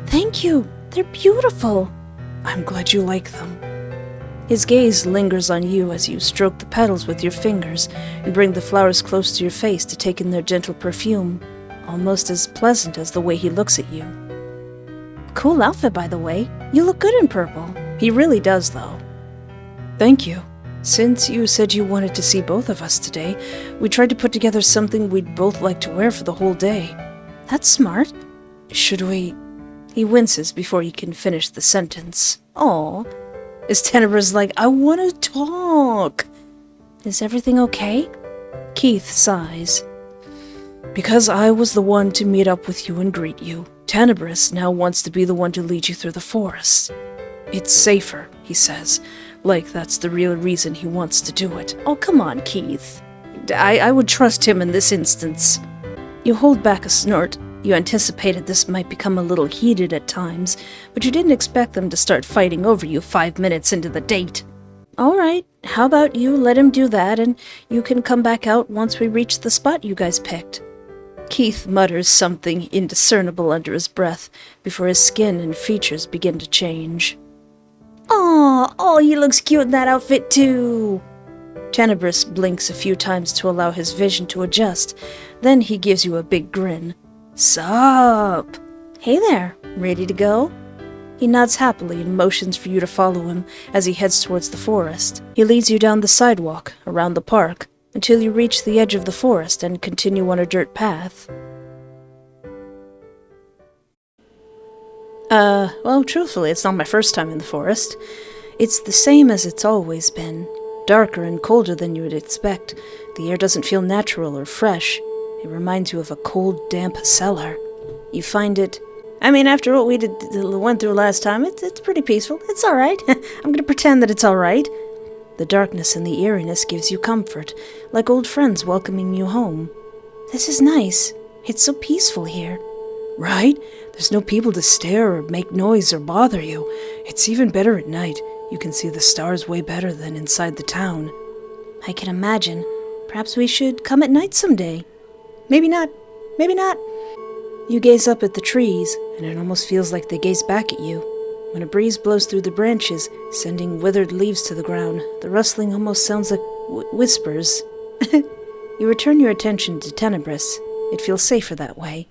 Thank you. They're beautiful. I'm glad you like them. His gaze lingers on you as you stroke the petals with your fingers and bring the flowers close to your face to take in their gentle perfume, almost as pleasant as the way he looks at you. Cool outfit, by the way. You look good in purple. He really does, though. Thank you. Since you said you wanted to see both of us today, we tried to put together something we'd both like to wear for the whole day. That's smart. Should we He winces before he can finish the sentence. Aw. Is Tenebris like, I want to talk. Is everything okay? Keith sighs. Because I was the one to meet up with you and greet you, Tenebris now wants to be the one to lead you through the forest. It's safer, he says, like that's the real reason he wants to do it. Oh, come on, Keith. I would trust him in this instance. You hold back a snort. You anticipated this might become a little heated at times, but you didn't expect them to start fighting over you 5 minutes into the date. All right, how about you let him do that, and you can come back out once we reach the spot you guys picked. Keith mutters something indiscernible under his breath before his skin and features begin to change. Oh, he looks cute in that outfit too. Tenebris blinks a few times to allow his vision to adjust. Then he gives you a big grin. Sup? Hey there, ready to go? He nods happily and motions for you to follow him as he heads towards the forest. He leads you down the sidewalk, around the park, until you reach the edge of the forest and continue on a dirt path. Well, truthfully, it's not my first time in the forest. It's the same as it's always been. Darker and colder than you would expect. The air doesn't feel natural or fresh. It reminds you of a cold, damp cellar. You find it... after what we went through last time, it's pretty peaceful. It's alright. I'm gonna pretend that it's alright. The darkness and the eeriness gives you comfort, like old friends welcoming you home. This is nice. It's so peaceful here. Right? There's no people to stare or make noise or bother you. It's even better at night. You can see the stars way better than inside the town. I can imagine. Perhaps we should come at night someday. Maybe not. Maybe not. You gaze up at the trees, and it almost feels like they gaze back at you. When a breeze blows through the branches, sending withered leaves to the ground, the rustling almost sounds like whispers. You return your attention to Tenebris. It feels safer that way.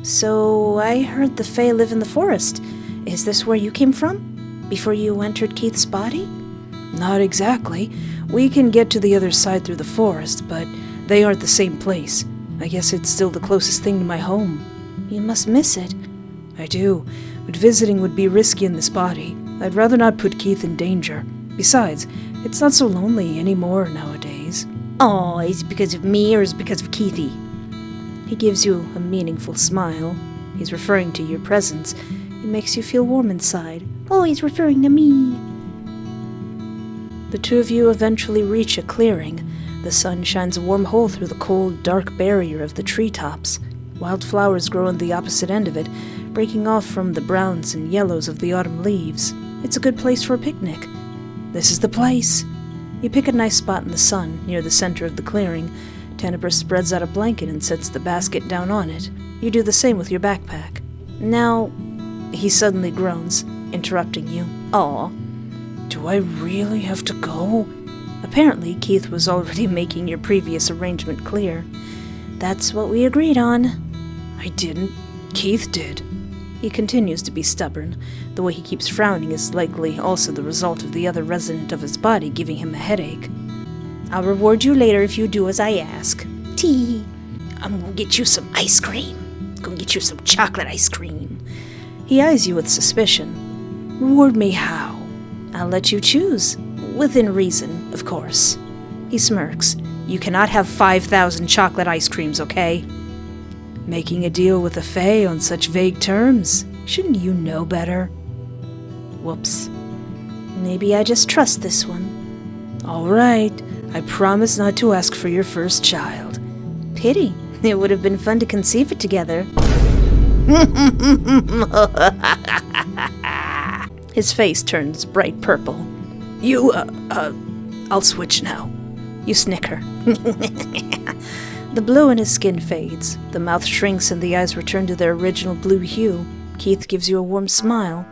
So, I heard the Fae live in the forest. Is this where you came from? Before you entered Keith's body? Not exactly. We can get to the other side through the forest, but they aren't the same place. I guess it's still the closest thing to my home. You must miss it. I do, but visiting would be risky in this body. I'd rather not put Keith in danger. Besides, it's not so lonely anymore nowadays. Oh, is it because of me or is it because of Keithy? He gives you a meaningful smile. He's referring to your presence. It makes you feel warm inside. Oh, he's referring to me. The two of you eventually reach a clearing. The sun shines a warm hole through the cold, dark barrier of the treetops. Wildflowers grow on the opposite end of it, breaking off from the browns and yellows of the autumn leaves. It's a good place for a picnic. This is the place. You pick a nice spot in the sun, near the center of the clearing. Tenebris spreads out a blanket and sets the basket down on it. You do the same with your backpack. Now, he suddenly groans, interrupting you. Aw. Do I really have to go? Apparently, Keith was already making your previous arrangement clear. That's what we agreed on. I didn't. Keith did. He continues to be stubborn. The way he keeps frowning is likely also the result of the other resident of his body giving him a headache. I'll reward you later if you do as I ask. Tea. I'm gonna get you some ice cream. Gonna get you some chocolate ice cream. He eyes you with suspicion. Reward me how? I'll let you choose. Within reason, of course. He smirks. You cannot have 5,000 chocolate ice creams, okay? Making a deal with a Fae on such vague terms? Shouldn't you know better? Whoops. Maybe I just trust this one. All right. I promise not to ask for your first child. Pity. It would have been fun to conceive it together. His face turns bright purple. I'll switch now. You snicker. The blue in his skin fades. The mouth shrinks and the eyes return to their original blue hue. Keith gives you a warm smile.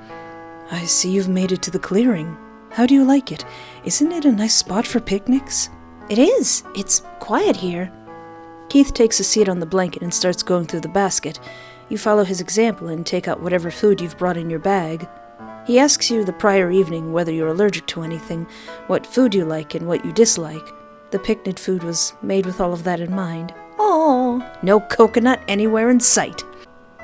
I see you've made it to the clearing. How do you like it? Isn't it a nice spot for picnics? It is. It's quiet here. Keith takes a seat on the blanket and starts going through the basket. You follow his example and take out whatever food you've brought in your bag. He asks you the prior evening whether you're allergic to anything, what food you like and what you dislike. The picnic food was made with all of that in mind. Oh, no coconut anywhere in sight.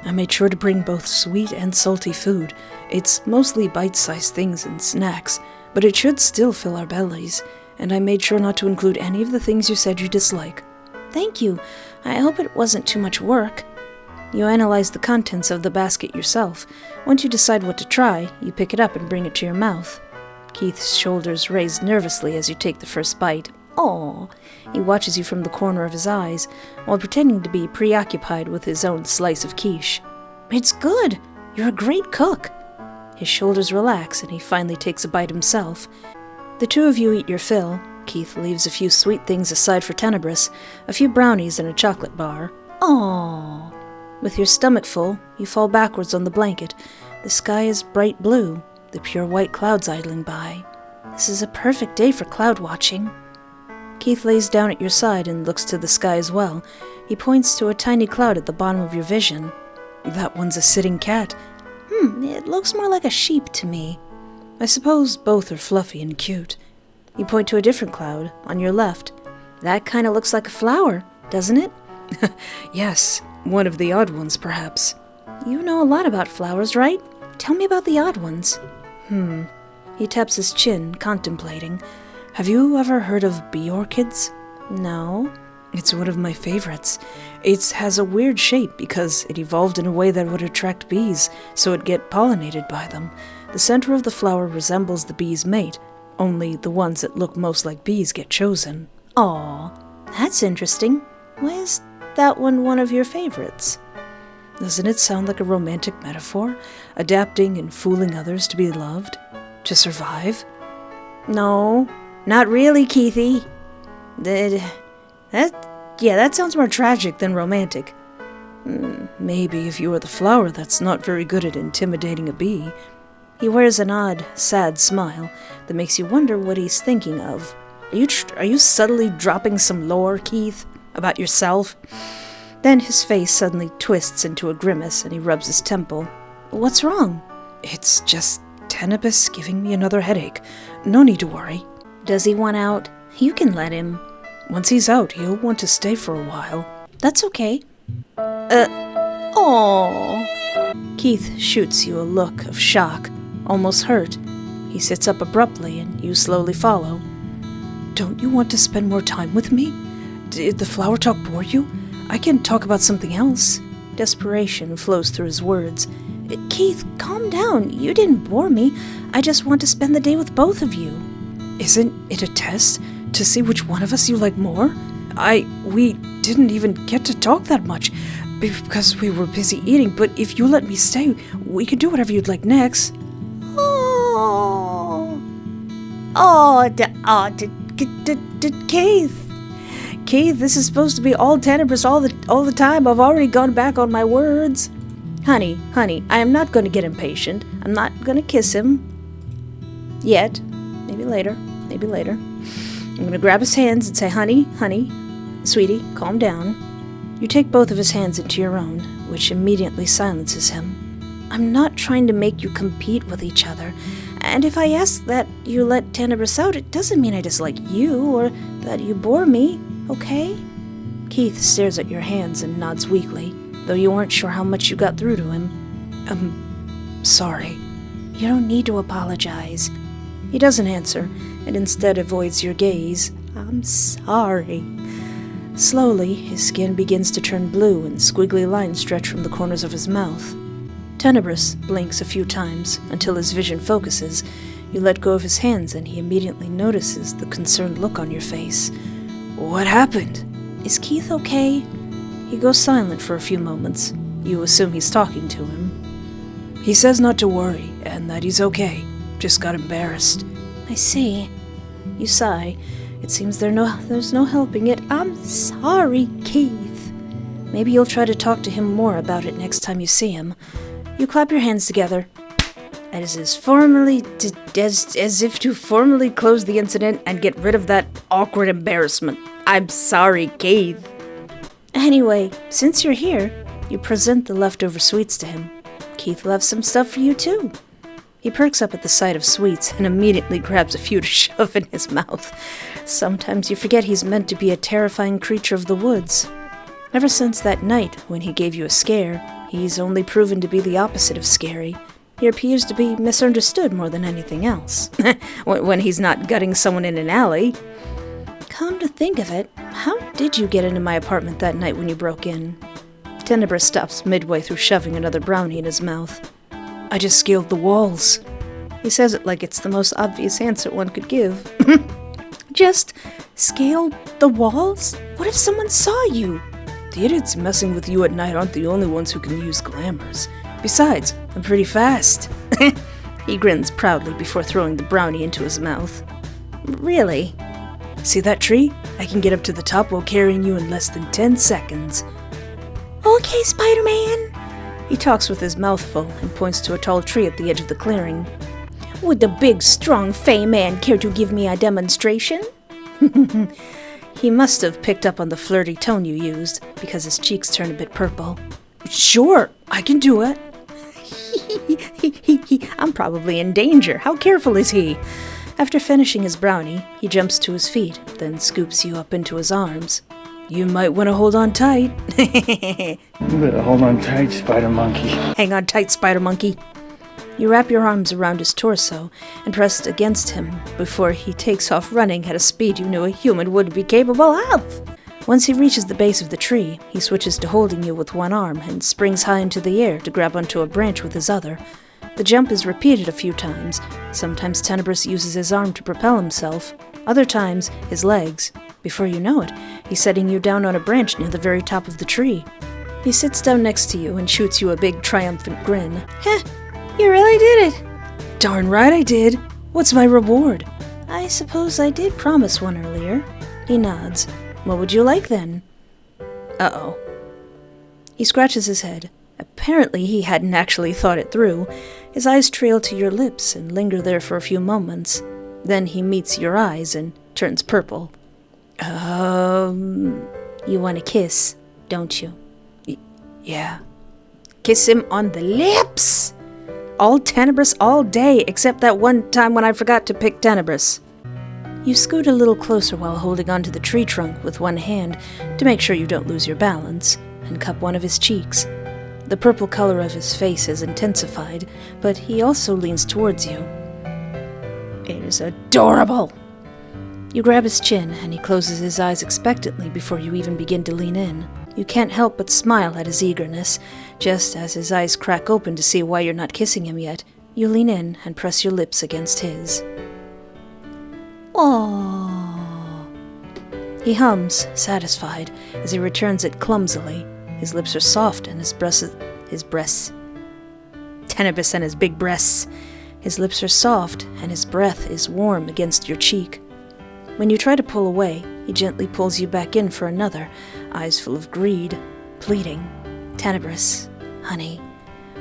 I made sure to bring both sweet and salty food. It's mostly bite-sized things and snacks, but it should still fill our bellies, and I made sure not to include any of the things you said you dislike. Thank you. I hope it wasn't too much work. You analyze the contents of the basket yourself. Once you decide what to try, you pick it up and bring it to your mouth. Keith's shoulders raise nervously as you take the first bite. Aww. He watches you from the corner of his eyes, while pretending to be preoccupied with his own slice of quiche. It's good. You're a great cook. His shoulders relax, and he finally takes a bite himself. The two of you eat your fill. Keith leaves a few sweet things aside for Tenebris, a few brownies and a chocolate bar. Aww. With your stomach full, you fall backwards on the blanket. The sky is bright blue, the pure white clouds idling by. This is a perfect day for cloud watching. Keith lays down at your side and looks to the sky as well. He points to a tiny cloud at the bottom of your vision. That one's a sitting cat. It looks more like a sheep to me. I suppose both are fluffy and cute. You point to a different cloud, on your left. That kind of looks like a flower, doesn't it? Yes, one of the odd ones, perhaps. You know a lot about flowers, right? Tell me about the odd ones. He taps his chin, contemplating. Have you ever heard of bee orchids? No. It's one of my favorites. It has a weird shape because it evolved in a way that would attract bees, so it'd get pollinated by them. The center of the flower resembles the bee's mate, only the ones that look most like bees get chosen. Aw, that's interesting. Why is that one of your favorites? Doesn't it sound like a romantic metaphor? Adapting and fooling others to be loved? To survive? No, not really, Keithy. That sounds more tragic than romantic. Maybe if you were the flower that's not very good at intimidating a bee. He wears an odd, sad smile that makes you wonder what he's thinking of. Are you subtly dropping some lore, Keith, about yourself? Then his face suddenly twists into a grimace and he rubs his temple. What's wrong? It's just Tenebris giving me another headache. No need to worry. Does he want out? You can let him. Once he's out, he'll want to stay for a while. That's okay. Aww. Keith shoots you a look of shock, almost hurt. He sits up abruptly and you slowly follow. Don't you want to spend more time with me? Did the flower talk bore you? I can talk about something else. Desperation flows through his words. Keith, calm down. You didn't bore me. I just want to spend the day with both of you. Isn't it a test? To see which one of us you like more? We didn't even get to talk that much because we were busy eating, but if you let me stay, we could do whatever you'd like next. Keith. Keith, this is supposed to be all Tenebris all the time. I've already gone back on my words. Honey, I am not going to get impatient. I'm not going to kiss him. Yet. Maybe later. I'm going to grab his hands and say, honey, sweetie, calm down. You take both of his hands into your own, which immediately silences him. I'm not trying to make you compete with each other, and if I ask that you let Tenebris out, it doesn't mean I dislike you or that you bore me, okay? Keith stares at your hands and nods weakly, though you aren't sure how much you got through to him. Sorry. You don't need to apologize. He doesn't answer, and instead avoids your gaze. I'm sorry. Slowly, his skin begins to turn blue and squiggly lines stretch from the corners of his mouth. Tenebris blinks a few times until his vision focuses. You let go of his hands and he immediately notices the concerned look on your face. What happened? Is Keith okay? He goes silent for a few moments. You assume he's talking to him. He says not to worry and that he's okay. Just got embarrassed. I see. You sigh. It seems there's no helping it. I'm sorry, Keith. Maybe you'll try to talk to him more about it next time you see him. You clap your hands together, as if to formally close the incident and get rid of that awkward embarrassment. I'm sorry, Keith. Anyway, since you're here, you present the leftover sweets to him. Keith left some stuff for you, too. He perks up at the sight of sweets and immediately grabs a few to shove in his mouth. Sometimes you forget he's meant to be a terrifying creature of the woods. Ever since that night when he gave you a scare, He's only proven to be the opposite of scary. He appears to be misunderstood more than anything else. when he's not gutting someone in an alley. Come to think of it, how did you get into my apartment that night when you broke in? Tenebris stops midway through shoving another brownie in his mouth. I just scaled the walls. He says it like it's the most obvious answer one could give. Just scaled the walls? What if someone saw you? The idiots messing with you at night aren't the only ones who can use glamours. Besides, I'm pretty fast. He grins proudly before throwing the brownie into his mouth. Really? See that tree? I can get up to the top while carrying you in less than 10 seconds. Okay, Spider-Man. He talks with his mouth full and points to a tall tree at the edge of the clearing. Would the big, strong Fey man care to give me a demonstration? He must have picked up on the flirty tone you used, because his cheeks turn a bit purple. Sure, I can do it. I'm probably in danger. How careful is he? After finishing his brownie, he jumps to his feet, then scoops you up into his arms. You might want to hold on tight. You better hold on tight, Spider Monkey. Hang on tight, Spider Monkey. You wrap your arms around his torso and press against him before he takes off running at a speed you knew a human would be capable of. Once he reaches the base of the tree, he switches to holding you with one arm and springs high into the air to grab onto a branch with his other. The jump is repeated a few times. Sometimes Tenebris uses his arm to propel himself, other times his legs. Before you know it, he's setting you down on a branch near the very top of the tree. He sits down next to you and shoots you a big triumphant grin. Heh, you really did it! Darn right I did! What's my reward? I suppose I did promise one earlier. He nods. What would you like then? Uh-oh. He scratches his head. Apparently he hadn't actually thought it through. His eyes trail to your lips and linger there for a few moments. Then he meets your eyes and turns purple. You want a kiss, don't you? Yeah. Kiss him on the lips! All Tenebris all day, except that one time when I forgot to pick Tenebris. You scoot a little closer while holding onto the tree trunk with one hand to make sure you don't lose your balance, and cup one of his cheeks. The purple color of his face has intensified, but he also leans towards you. It is adorable! You grab his chin, and he closes his eyes expectantly before you even begin to lean in. You can't help but smile at his eagerness. Just as his eyes crack open to see why you're not kissing him yet, you lean in and press your lips against his. Aww. He hums, satisfied, as he returns it clumsily. His lips are soft and his breasts. Tenebris and his big breasts. His lips are soft and his breath is warm against your cheek. When you try to pull away, he gently pulls you back in for another, eyes full of greed, pleading. Tenebris, honey,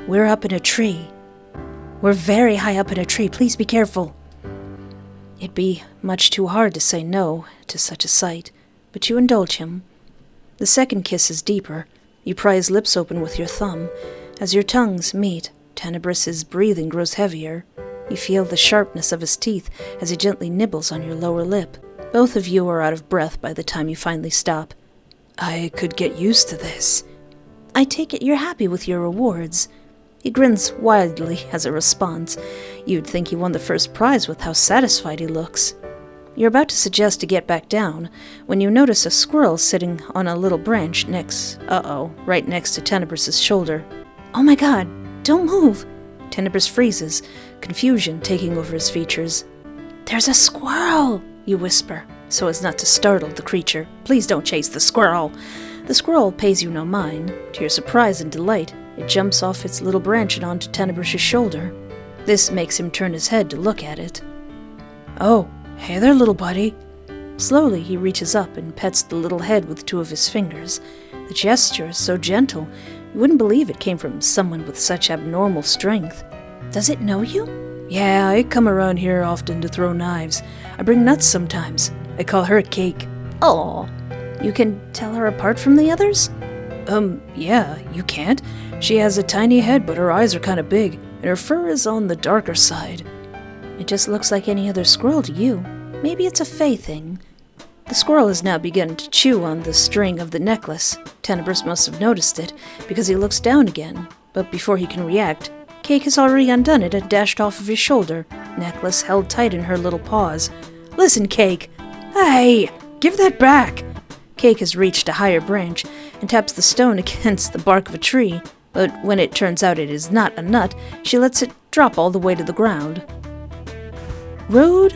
we're up in a tree. We're very high up in a tree. Please be careful. It'd be much too hard to say no to such a sight, but you indulge him. The second kiss is deeper. You pry his lips open with your thumb. As your tongues meet, Tenebris's breathing grows heavier. You feel the sharpness of his teeth as he gently nibbles on your lower lip. Both of you are out of breath by the time you finally stop. I could get used to this. I take it you're happy with your rewards. He grins widely as a response. You'd think he won the first prize with how satisfied he looks. You're about to suggest to get back down when you notice a squirrel sitting on a little branch right next to Tenebris's shoulder. Oh my god, don't move! Tenebris freezes, confusion taking over his features. There's a squirrel! You whisper, so as not to startle the creature. Please don't chase the squirrel! The squirrel pays you no mind. To your surprise and delight, it jumps off its little branch and onto Tenebris's shoulder. This makes him turn his head to look at it. Oh, hey there, little buddy. Slowly, he reaches up and pets the little head with two of his fingers. The gesture is so gentle, you wouldn't believe it came from someone with such abnormal strength. Does it know you? Yeah, I come around here often to throw knives. I bring nuts sometimes. I call her Cake. Aw. You can tell her apart from the others? Yeah, you can't. She has a tiny head, but her eyes are kind of big, and her fur is on the darker side. It just looks like any other squirrel to you. Maybe it's a Fey thing. The squirrel has now begun to chew on the string of the necklace. Tenebris must have noticed it, because he looks down again, but before he can react, Cake has already undone it and dashed off of his shoulder, necklace held tight in her little paws. Listen, Cake! Hey! Give that back! Cake has reached a higher branch and taps the stone against the bark of a tree, but when it turns out it is not a nut, she lets it drop all the way to the ground. Rude?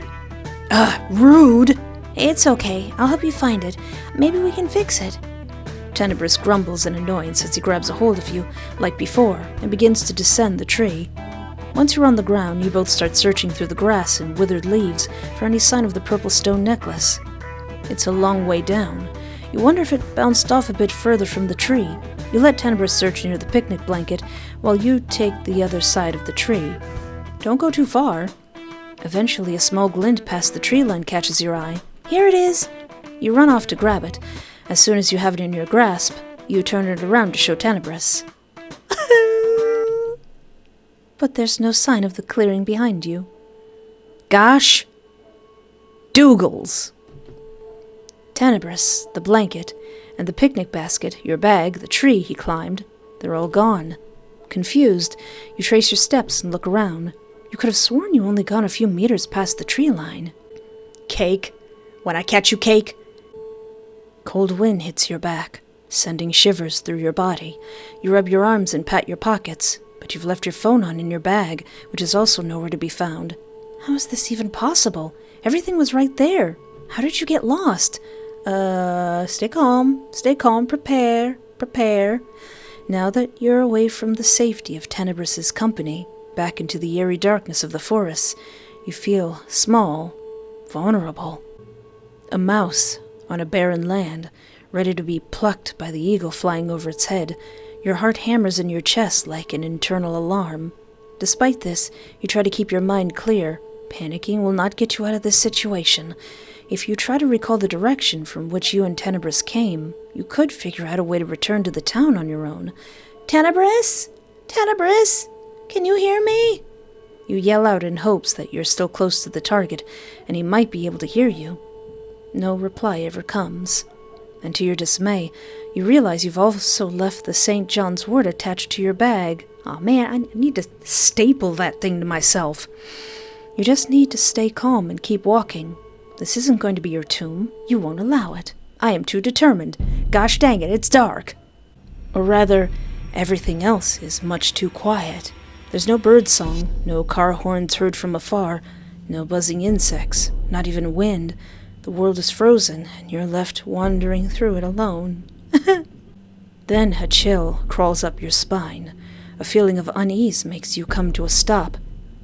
Rude! It's okay. I'll help you find it. Maybe we can fix it. Tenebris grumbles in annoyance as he grabs a hold of you, like before, and begins to descend the tree. Once you're on the ground, you both start searching through the grass and withered leaves for any sign of the purple stone necklace. It's a long way down. You wonder if it bounced off a bit further from the tree. You let Tenebris search near the picnic blanket while you take the other side of the tree. Don't go too far. Eventually, a small glint past the tree line catches your eye. Here it is! You run off to grab it. As soon as you have it in your grasp, you turn it around to show Tenebris. But there's no sign of the clearing behind you. Gosh! Doogles! Tenebris, the blanket, and the picnic basket, your bag, the tree he climbed, they're all gone. Confused, you trace your steps and look around. You could have sworn you only gone a few meters past the tree line. Cake! When I catch you, Cake! Cold wind hits your back, sending shivers through your body. You rub your arms and pat your pockets, but you've left your phone on in your bag, which is also nowhere to be found. How is this even possible? Everything was right there. How did you get lost? Stay calm, prepare. Now that you're away from the safety of Tenebris's company, back into the eerie darkness of the forest, you feel small, vulnerable. A mouse on a barren land, ready to be plucked by the eagle flying over its head. Your heart hammers in your chest like an internal alarm. Despite this, you try to keep your mind clear. Panicking will not get you out of this situation. If you try to recall the direction from which you and Tenebris came, you could figure out a way to return to the town on your own. Tenebris? Tenebris? Can you hear me? You yell out in hopes that you're still close to the target, and he might be able to hear you. No reply ever comes. And to your dismay, you realize you've also left the St. John's wort attached to your bag. Aw man, I need to staple that thing to myself. You just need to stay calm and keep walking. This isn't going to be your tomb. You won't allow it. I am too determined. Gosh dang it, it's dark. Or rather, everything else is much too quiet. There's no bird song, no car horns heard from afar, no buzzing insects, not even wind. The world is frozen, and you're left wandering through it alone. Then a chill crawls up your spine. A feeling of unease makes you come to a stop.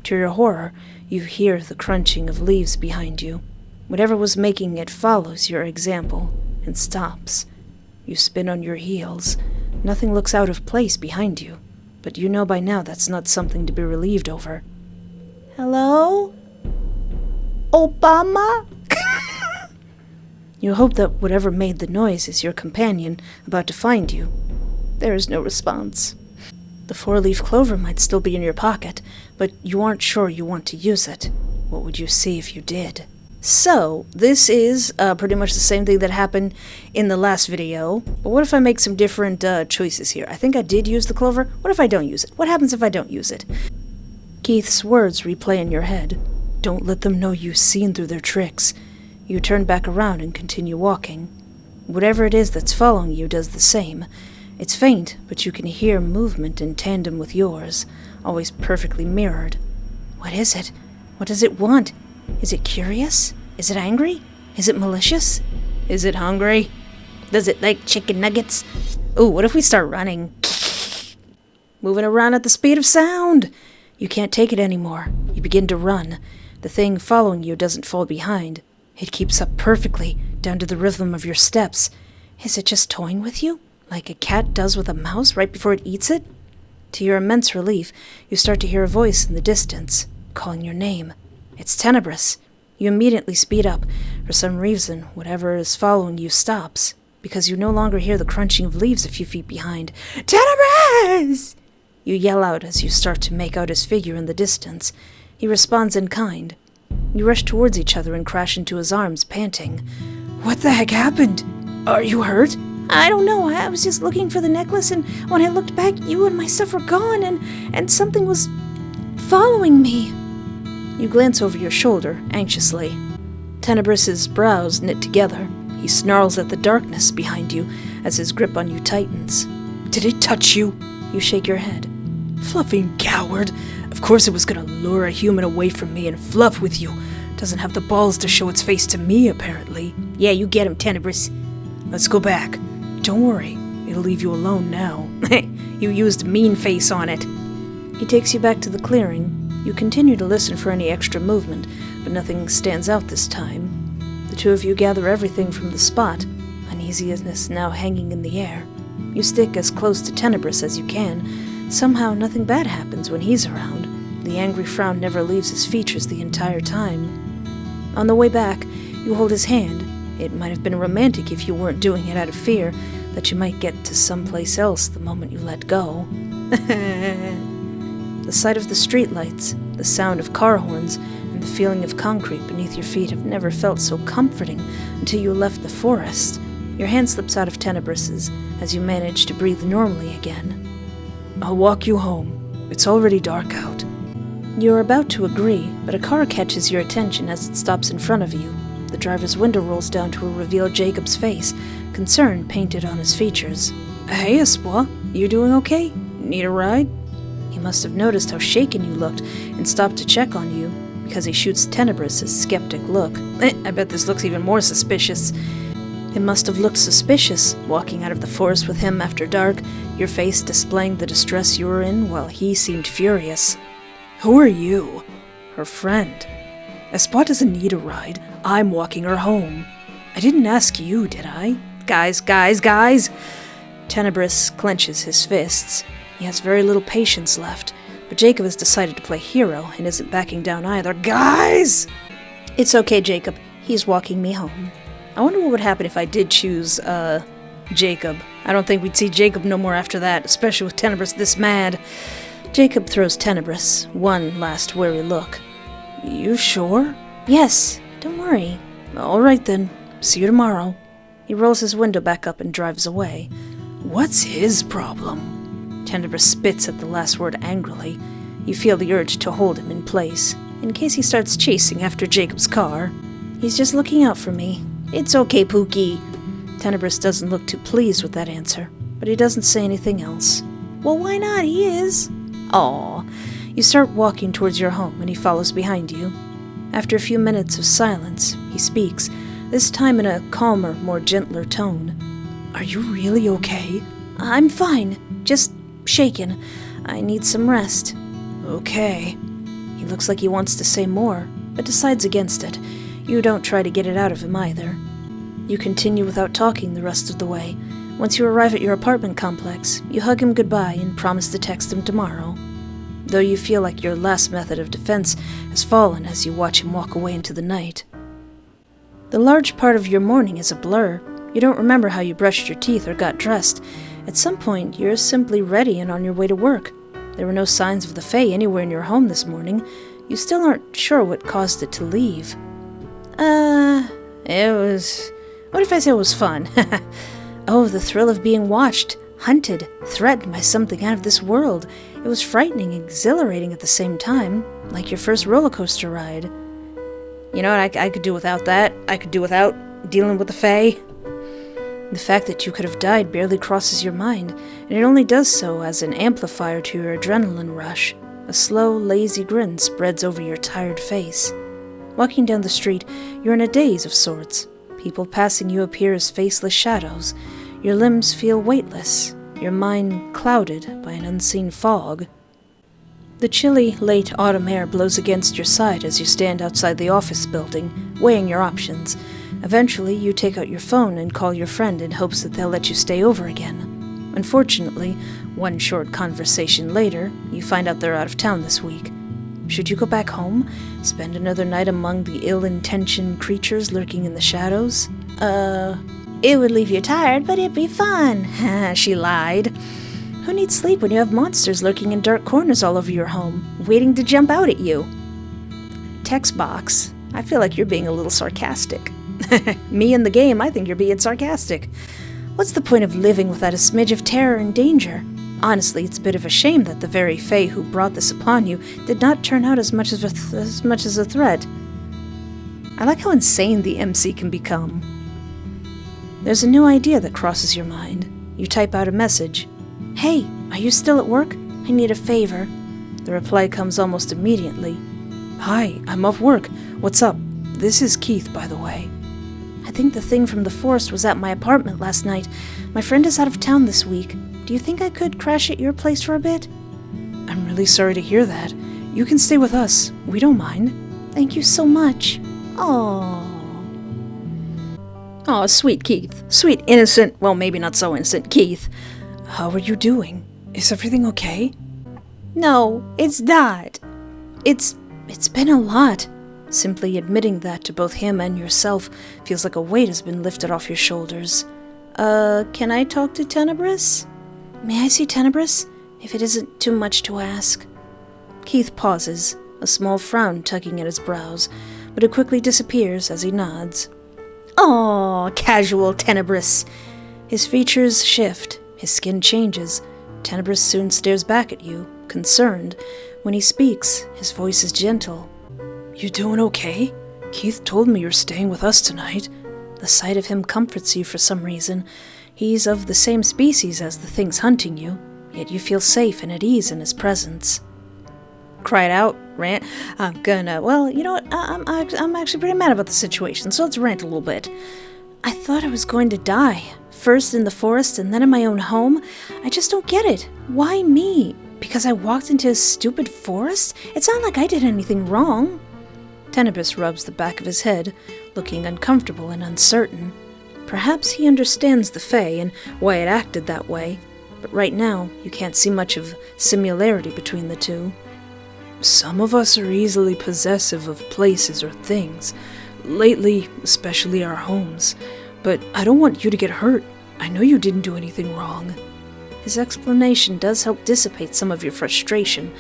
To your horror, you hear the crunching of leaves behind you. Whatever was making it follows your example and stops. You spin on your heels. Nothing looks out of place behind you, but you know by now that's not something to be relieved over. Hello? Obama? You hope that whatever made the noise is your companion about to find you. There is no response. The 4-leaf clover might still be in your pocket, but you aren't sure you want to use it. What would you see if you did? So, this is pretty much the same thing that happened in the last video, but what if I make some different choices here? I think I did use the clover. What if I don't use it? What happens if I don't use it? Keith's words replay in your head. Don't let them know you've seen through their tricks. You turn back around and continue walking. Whatever it is that's following you does the same. It's faint, but you can hear movement in tandem with yours, always perfectly mirrored. What is it? What does it want? Is it curious? Is it angry? Is it malicious? Is it hungry? Does it like chicken nuggets? Ooh, what if we start running? Moving around at the speed of sound! You can't take it anymore. You begin to run. The thing following you doesn't fall behind. It keeps up perfectly, down to the rhythm of your steps. Is it just toying with you? Like a cat does with a mouse right before it eats it? To your immense relief, you start to hear a voice in the distance, calling your name. It's Tenebris. You immediately speed up. For some reason, whatever is following you stops, because you no longer hear the crunching of leaves a few feet behind. Tenebris! You yell out as you start to make out his figure in the distance. He responds in kind. You rush towards each other and crash into his arms, panting. What the heck happened? Are you hurt? I don't know. I was just looking for the necklace, and when I looked back, you and my stuff were gone, and something was following me. You glance over your shoulder, anxiously. Tenebris's brows knit together. He snarls at the darkness behind you as his grip on you tightens. Did it touch you? You shake your head. Fluffing coward. Of course it was gonna lure a human away from me and fluff with you. Doesn't have the balls to show its face to me, apparently. Yeah, you get him, Tenebris. Let's go back. Don't worry, it'll leave you alone now. You used mean face on it. He takes you back to the clearing. You continue to listen for any extra movement, but nothing stands out this time. The two of you gather everything from the spot, uneasiness now hanging in the air. You stick as close to Tenebris as you can. Somehow nothing bad happens when he's around. The angry frown never leaves his features the entire time. On the way back, you hold his hand. It might have been romantic if you weren't doing it out of fear that you might get to someplace else the moment you let go. The sight of the streetlights, the sound of car horns, and the feeling of concrete beneath your feet have never felt so comforting until you left the forest. Your hand slips out of Tenebris's as you manage to breathe normally again. I'll walk you home. It's already dark out. You're about to agree, but a car catches your attention as it stops in front of you. The driver's window rolls down to reveal Jacob's face, concern painted on his features. Hey, Espoir, you doing okay? Need a ride? He must have noticed how shaken you looked and stopped to check on you, because he shoots Tenebris a skeptic look. I bet this looks even more suspicious. It must have looked suspicious, walking out of the forest with him after dark, your face displaying the distress you were in while he seemed furious. Who are you? Her friend. Espoir doesn't need a ride. I'm walking her home. I didn't ask you, did I? Guys! Tenebris clenches his fists. He has very little patience left, but Jacob has decided to play hero and isn't backing down either. Guys! It's okay, Jacob. He's walking me home. I wonder what would happen if I did choose, Jacob. I don't think we'd see Jacob no more after that, especially with Tenebris this mad. Jacob throws Tenebris one last wary look. You sure? Yes, don't worry. All right then. See you tomorrow. He rolls his window back up and drives away. What's his problem? Tenebris spits at the last word angrily. You feel the urge to hold him in place, in case he starts chasing after Jacob's car. He's just looking out for me. It's okay, Pookie. Tenebris doesn't look too pleased with that answer, but he doesn't say anything else. Well, why not? He is. Aw. You start walking towards your home, and he follows behind you. After a few minutes of silence, he speaks, this time in a calmer, more gentler tone. Are you really okay? I'm fine. Just shaken. I need some rest. Okay. He looks like he wants to say more, but decides against it. You don't try to get it out of him either. You continue without talking the rest of the way. Once you arrive at your apartment complex, you hug him goodbye and promise to text him tomorrow. Though you feel like your last method of defense has fallen as you watch him walk away into the night. The large part of your morning is a blur. You don't remember how you brushed your teeth or got dressed. At some point, you're simply ready and on your way to work. There were no signs of the Fae anywhere in your home this morning. You still aren't sure what caused it to leave. What if I say it was fun? Oh, the thrill of being watched, hunted, threatened by something out of this world. It was frightening, exhilarating at the same time, like your first roller coaster ride. You know what, I could do without that. I could do without dealing with the Fae. The fact that you could have died barely crosses your mind, and it only does so as an amplifier to your adrenaline rush. A slow, lazy grin spreads over your tired face. Walking down the street, you're in a daze of sorts. People passing you appear as faceless shadows. Your limbs feel weightless, your mind clouded by an unseen fog. The chilly, late autumn air blows against your side as you stand outside the office building, weighing your options. Eventually, you take out your phone and call your friend in hopes that they'll let you stay over again. Unfortunately, one short conversation later, you find out they're out of town this week. Should you go back home? Spend another night among the ill-intentioned creatures lurking in the shadows? It would leave you tired, but it'd be fun. She lied. Who needs sleep when you have monsters lurking in dark corners all over your home, waiting to jump out at you? Text box. I feel like you're being a little sarcastic. Me in the game, I think you're being sarcastic. What's the point of living without a smidge of terror and danger? Honestly, it's a bit of a shame that the very fae who brought this upon you did not turn out as much as a threat. I like how insane the MC can become. There's a new idea that crosses your mind. You type out a message. Hey, are you still at work? I need a favor. The reply comes almost immediately. Hi, I'm off work. What's up? This is Keith, by the way. I think the thing from the forest was at my apartment last night. My friend is out of town this week. Do you think I could crash at your place for a bit? I'm really sorry to hear that. You can stay with us. We don't mind. Thank you so much. Aww. Aw, sweet Keith. Sweet, innocent, well, maybe not so innocent Keith. How are you doing? Is everything okay? No, it's not. It's been a lot. Simply admitting that to both him and yourself feels like a weight has been lifted off your shoulders. Can I talk to Tenebris? May I see Tenebris? If it isn't too much to ask. Keith pauses, a small frown tugging at his brows, but it quickly disappears as he nods. Aw, casual Tenebris. His features shift, his skin changes. Tenebris soon stares back at you, concerned. When he speaks, his voice is gentle. You doing okay? Keith told me you're staying with us tonight. The sight of him comforts you for some reason. He's of the same species as the things hunting you, yet you feel safe and at ease in his presence. Cried out, rant. Well, you know what? I'm actually pretty mad about the situation, so let's rant a little bit. I thought I was going to die. First in the forest and then in my own home. I just don't get it. Why me? Because I walked into a stupid forest? It's not like I did anything wrong. Tenebris rubs the back of his head, looking uncomfortable and uncertain. Perhaps he understands the Fae and why it acted that way, but right now you can't see much of similarity between the two. Some of us are easily possessive of places or things. Lately, especially our homes. But I don't want you to get hurt. I know you didn't do anything wrong. His explanation does help dissipate some of your frustration,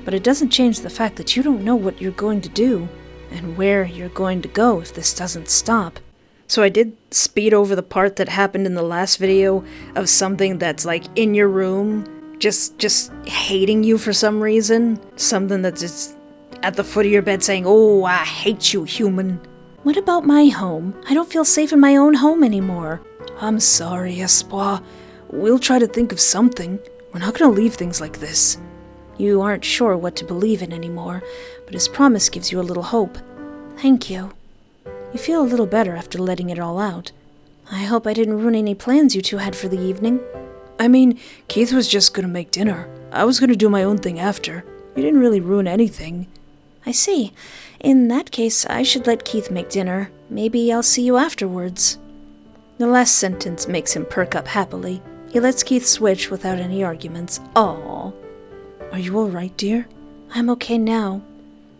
but it doesn't change the fact that you don't know what you're going to do, and where you're going to go if this doesn't stop. So I did speed over the part that happened in the last video of something that's like in your room, just hating you for some reason. Something that's just at the foot of your bed saying, "Oh, I hate you, human." What about my home? I don't feel safe in my own home anymore. I'm sorry, Espoir. We'll try to think of something. We're not gonna leave things like this. You aren't sure what to believe in anymore, but his promise gives you a little hope. Thank you. You feel a little better after letting it all out. I hope I didn't ruin any plans you two had for the evening. I mean, Keith was just gonna make dinner. I was gonna do my own thing after. You didn't really ruin anything. I see. In that case, I should let Keith make dinner. Maybe I'll see you afterwards. The last sentence makes him perk up happily. He lets Keith switch without any arguments. Aww. Are you alright, dear? I'm okay now.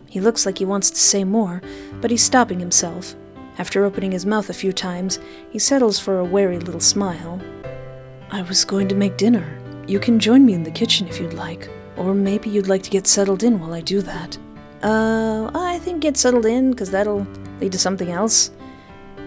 He looks like he wants to say more, but he's stopping himself. After opening his mouth a few times, he settles for a wary little smile. I was going to make dinner. You can join me in the kitchen if you'd like. Or maybe you'd like to get settled in while I do that. I think get settled in, because that'll lead to something else.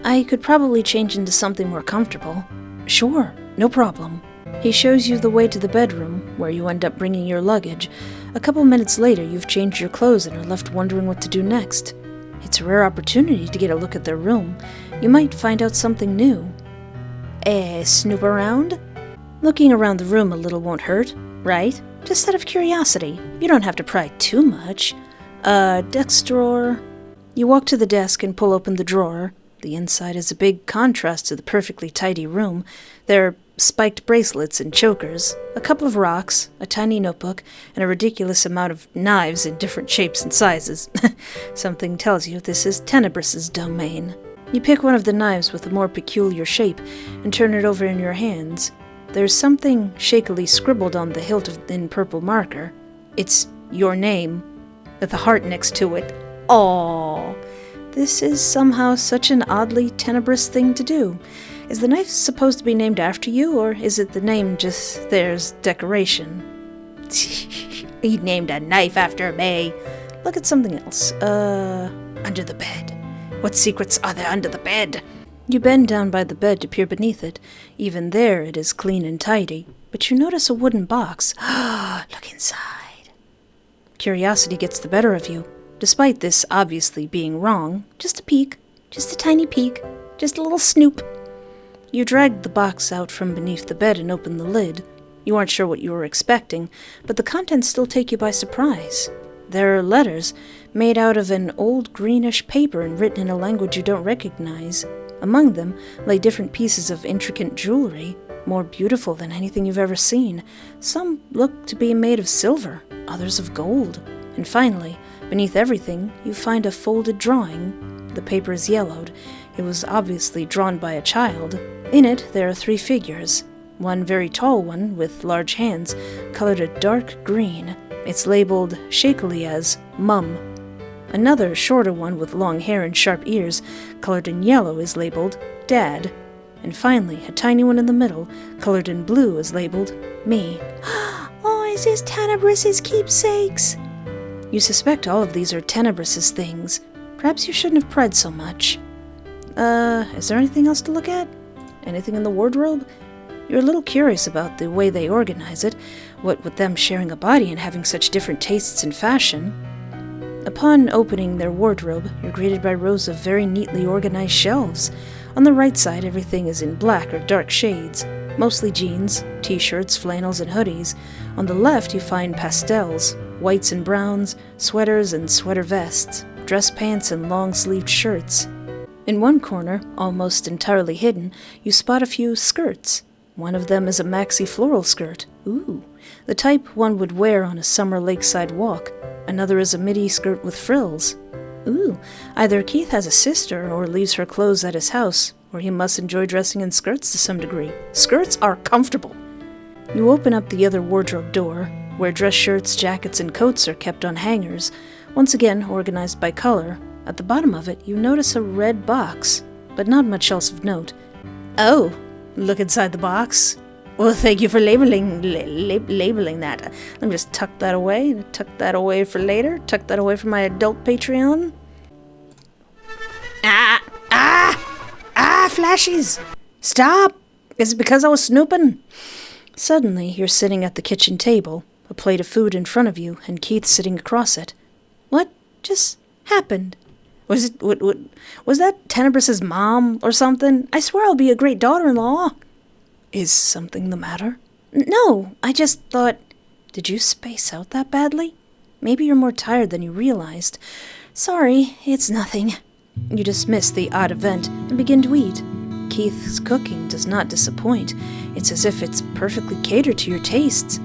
I could probably change into something more comfortable. Sure, no problem. He shows you the way to the bedroom, where you end up bringing your luggage. A couple minutes later, you've changed your clothes and are left wondering what to do next. It's a rare opportunity to get a look at their room. You might find out something new. Snoop around? Looking around the room a little won't hurt, right? Just out of curiosity. You don't have to pry too much. Desk drawer. You walk to the desk and pull open the drawer. The inside is a big contrast to the perfectly tidy room. There are spiked bracelets and chokers, a couple of rocks, a tiny notebook, and a ridiculous amount of knives in different shapes and sizes. Something tells you this is Tenebris's domain. You pick one of the knives with a more peculiar shape and turn it over in your hands. There's something shakily scribbled on the hilt in purple marker. It's your name, with a heart next to it. Aww. This is somehow such an oddly Tenebris thing to do. Is the knife supposed to be named after you, or is it the name just there's decoration? He named a knife after me. Look at something else. Under the bed. What secrets are there under the bed? You bend down by the bed to peer beneath it. Even there it is clean and tidy, but you notice a wooden box. Look inside. Curiosity gets the better of you. Despite this obviously being wrong, Just a peek. Just a tiny peek. Just a little snoop. you drag the box out from beneath the bed and open the lid. You aren't sure what you were expecting, but the contents still take you by surprise. There are letters made out of an old greenish paper and written in a language you don't recognize. Among them lay different pieces of intricate jewelry, more beautiful than anything you've ever seen. Some look to be made of silver, others of gold. And finally, beneath everything, you find a folded drawing. The paper is yellowed. It was obviously drawn by a child. In it, there are 3 figures. One very tall one with large hands, colored a dark green. It's labeled shakily as Mum. Another shorter one with long hair and sharp ears, colored in yellow, is labeled Dad. And finally, a tiny one in the middle, colored in blue, is labeled Me. Oh, is this Tenebris's keepsakes? You suspect all of these are Tenebris's things. Perhaps you shouldn't have pried so much. Is there anything else to look at? Anything in the wardrobe? You're a little curious about the way they organize it, what with them sharing a body and having such different tastes in fashion. Upon opening their wardrobe, you're greeted by rows of very neatly organized shelves. On the right side, everything is in black or dark shades, mostly jeans, t-shirts, flannels, and hoodies. On the left, you find pastels, whites and browns, sweaters and sweater vests, dress pants and long-sleeved shirts. In one corner, almost entirely hidden, you spot a few skirts. One of them is a maxi floral skirt. Ooh, the type one would wear on a summer lakeside walk. Another is a midi skirt with frills. Ooh, either Keith has a sister or leaves her clothes at his house, or he must enjoy dressing in skirts to some degree. Skirts are comfortable. You open up the other wardrobe door, where dress shirts, jackets, and coats are kept on hangers, once again organized by color. At the bottom of it, you notice a red box, but not much else of note. Oh, look inside the box. Well, thank you for labeling that. Let me just tuck that away for later, tuck that away for my adult Patreon. Flashes! Stop! Is it because I was snooping? Suddenly, you're sitting at the kitchen table, a plate of food in front of you, and Keith sitting across it. What just happened? Was that Tenebris's mom or something? I swear I'll be a great daughter-in-law. Is something the matter? No, I just thought... Did you space out that badly? Maybe you're more tired than you realized. Sorry, it's nothing. You dismiss the odd event and begin to eat. Keith's cooking does not disappoint. It's as if it's perfectly catered to your tastes.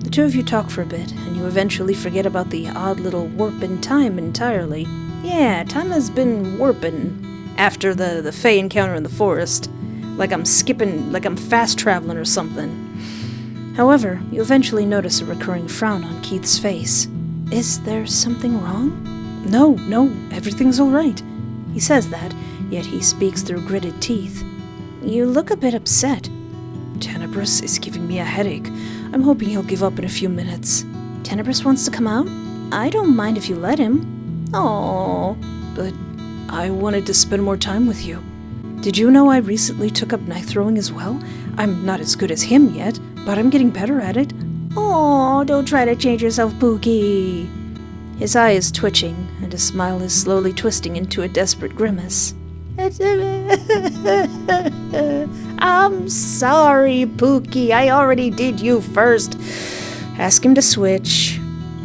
The two of you talk for a bit, and you eventually forget about the odd little warp in time entirely. Yeah, time has been warping after the Fae encounter in the forest. Like I'm fast traveling or something. However, you eventually notice a recurring frown on Keith's face. Is there something wrong? No, everything's all right. He says that, yet he speaks through gritted teeth. You look a bit upset. Tenebris is giving me a headache. I'm hoping he'll give up in a few minutes. Tenebris wants to come out? I don't mind if you let him. Oh, but I wanted to spend more time with you. Did you know I recently took up knife throwing as well? I'm not as good as him yet, but I'm getting better at it. Oh, don't try to change yourself, Pookie. His eye is twitching, and his smile is slowly twisting into a desperate grimace. I'm sorry, Pookie. I already did you first. Ask him to switch.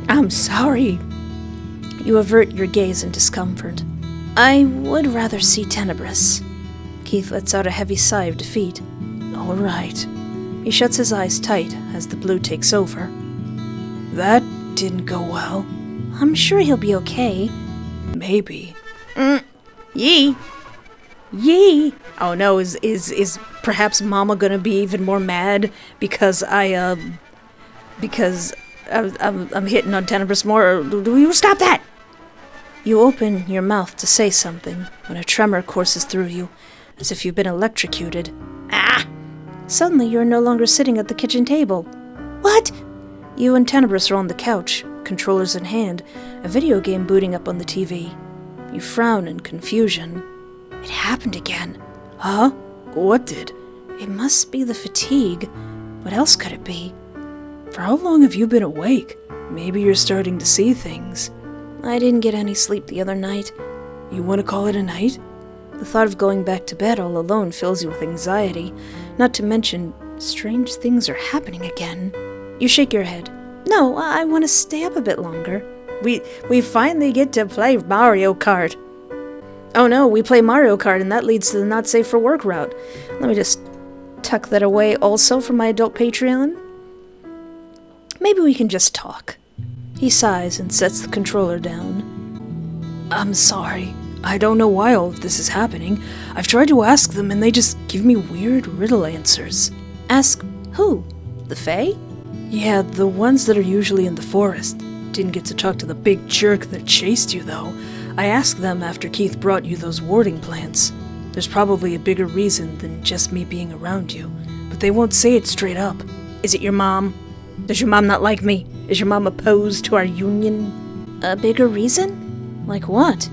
I'm sorry. You avert your gaze in discomfort. I would rather see Tenebris. Keith lets out a heavy sigh of defeat. All right. He shuts his eyes tight as the blue takes over. That didn't go well. I'm sure he'll be okay. Maybe. Yee. Oh no, is perhaps Mama gonna be even more mad because I'm hitting on Tenebris more? Do you stop that? You open your mouth to say something when a tremor courses through you, as if you've been electrocuted. Ah! Suddenly, you're no longer sitting at the kitchen table. What? You and Tenebris are on the couch, controllers in hand, a video game booting up on the TV. You frown in confusion. It happened again. Huh? What did? It must be the fatigue. What else could it be? For how long have you been awake? Maybe you're starting to see things. I didn't get any sleep the other night. You want to call it a night? The thought of going back to bed all alone fills you with anxiety, not to mention strange things are happening again. You shake your head. No, I want to stay up a bit longer. We finally get to play Mario Kart. Oh no, we play Mario Kart and that leads to the not safe for work route. Let me just tuck that away also from my adult Patreon. Maybe we can just talk. He sighs and sets the controller down. I'm sorry. I don't know why all of this is happening. I've tried to ask them and they just give me weird riddle answers. Ask who? The Fae? Yeah, the ones that are usually in the forest. Didn't get to talk to the big jerk that chased you, though. I asked them after Keith brought you those warding plants. There's probably a bigger reason than just me being around you, but they won't say it straight up. Is it your mom? Does your mom not like me? Is your mom opposed to our union? A bigger reason? Like what?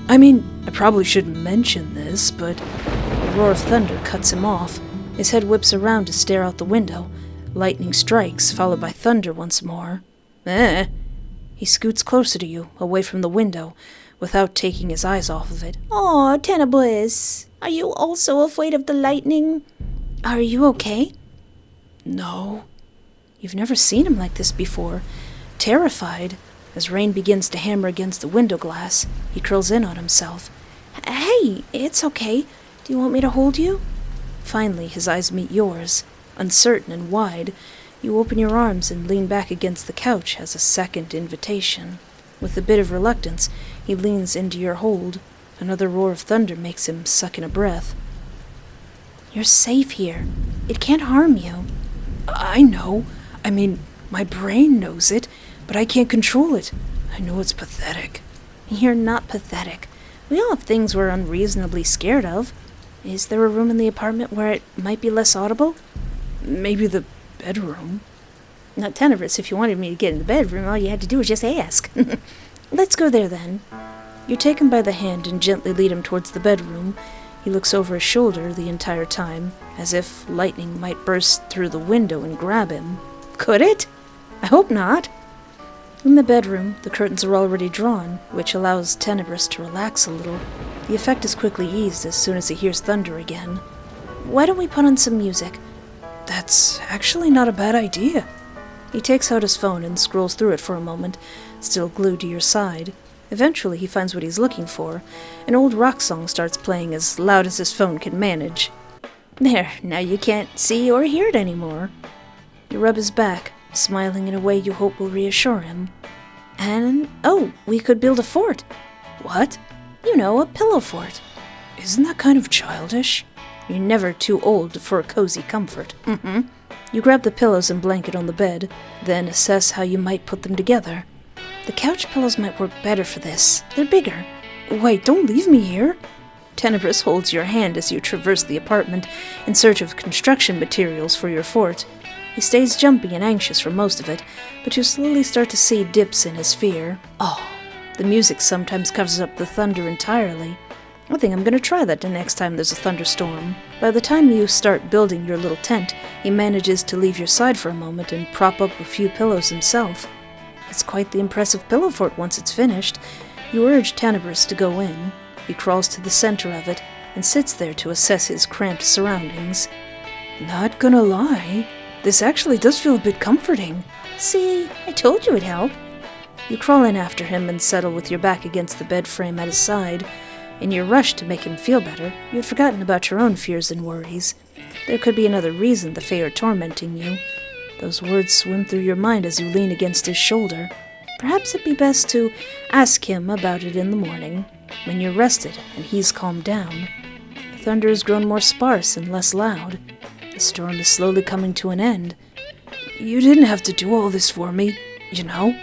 I mean, I probably shouldn't mention this, but a roar of thunder cuts him off. His head whips around to stare out the window. Lightning strikes, followed by thunder once more. He scoots closer to you, away from the window, without taking his eyes off of it. Aw, Tenebris. Are you also afraid of the lightning? Are you okay? No. You've never seen him like this before. Terrified, as rain begins to hammer against the window glass, he curls in on himself. Hey, it's okay. Do you want me to hold you? Finally, his eyes meet yours. Uncertain and wide, you open your arms and lean back against the couch as a second invitation. With a bit of reluctance, he leans into your hold. Another roar of thunder makes him suck in a breath. You're safe here. It can't harm you. I know. I mean, my brain knows it, but I can't control it. I know it's pathetic. You're not pathetic. We all have things we're unreasonably scared of. Is there a room in the apartment where it might be less audible? Maybe the bedroom. Now, Tenebris, if you wanted me to get in the bedroom, all you had to do was just ask. Let's go there, then. You take him by the hand and gently lead him towards the bedroom. He looks over his shoulder the entire time, as if lightning might burst through the window and grab him. Could it? I hope not. In the bedroom, the curtains are already drawn, which allows Tenebris to relax a little. The effect is quickly eased as soon as he hears thunder again. Why don't we put on some music? That's actually not a bad idea. He takes out his phone and scrolls through it for a moment, still glued to your side. Eventually, he finds what he's looking for. An old rock song starts playing as loud as his phone can manage. There, now you can't see or hear it anymore. You rub his back, smiling in a way you hope will reassure him. And, oh, we could build a fort. What? You know, a pillow fort. Isn't that kind of childish? You're never too old for a cozy comfort. You grab the pillows and blanket on the bed, then assess how you might put them together. The couch pillows might work better for this. They're bigger. Wait, don't leave me here. Tenebris holds your hand as you traverse the apartment in search of construction materials for your fort. He stays jumpy and anxious for most of it, but you slowly start to see dips in his fear. Oh, the music sometimes covers up the thunder entirely. I think I'm going to try that the next time there's a thunderstorm. By the time you start building your little tent, he manages to leave your side for a moment and prop up a few pillows himself. It's quite the impressive pillow fort once it's finished. You urge Tenebris to go in. He crawls to the center of it and sits there to assess his cramped surroundings. Not gonna lie, this actually does feel a bit comforting. See, I told you it'd help. You crawl in after him and settle with your back against the bed frame at his side. In your rush to make him feel better, you had forgotten about your own fears and worries. There could be another reason the Fae are tormenting you. Those words swim through your mind as you lean against his shoulder. Perhaps it'd be best to ask him about it in the morning, when you're rested and he's calmed down. The thunder has grown more sparse and less loud. The storm is slowly coming to an end. You didn't have to do all this for me, you know?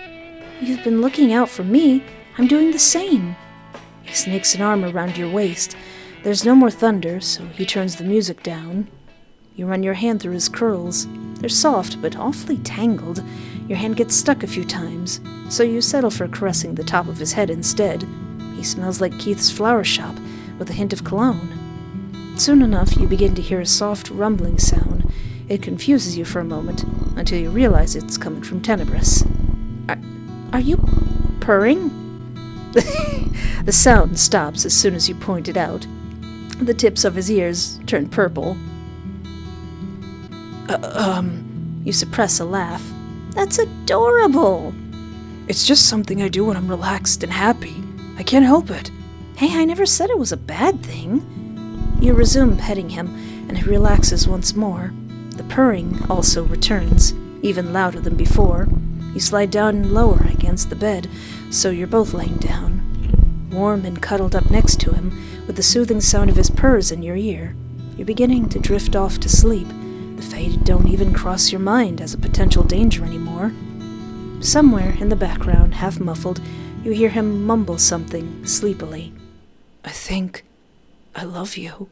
You've been looking out for me. I'm doing the same. He snakes an arm around your waist. There's no more thunder, so he turns the music down. You run your hand through his curls. They're soft, but awfully tangled. Your hand gets stuck a few times, so you settle for caressing the top of his head instead. He He smells like Keith's flower shop, with a hint of cologne. Soon enough, you begin to hear a soft rumbling sound. It confuses you for a moment, until you realize it's coming from Tenebris. Are you purring? The sound stops as soon as you point it out. The tips of his ears turn purple. You suppress a laugh. That's adorable! It's just something I do when I'm relaxed and happy. I can't help it. Hey, I never said it was a bad thing. You resume petting him, and he relaxes once more. The purring also returns, even louder than before. You slide down lower against the bed, so you're both laying down, warm and cuddled up next to him, with the soothing sound of his purrs in your ear. You're beginning to drift off to sleep. The fate don't even cross your mind as a potential danger anymore. Somewhere in the background, half muffled, you hear him mumble something sleepily. I think I love you.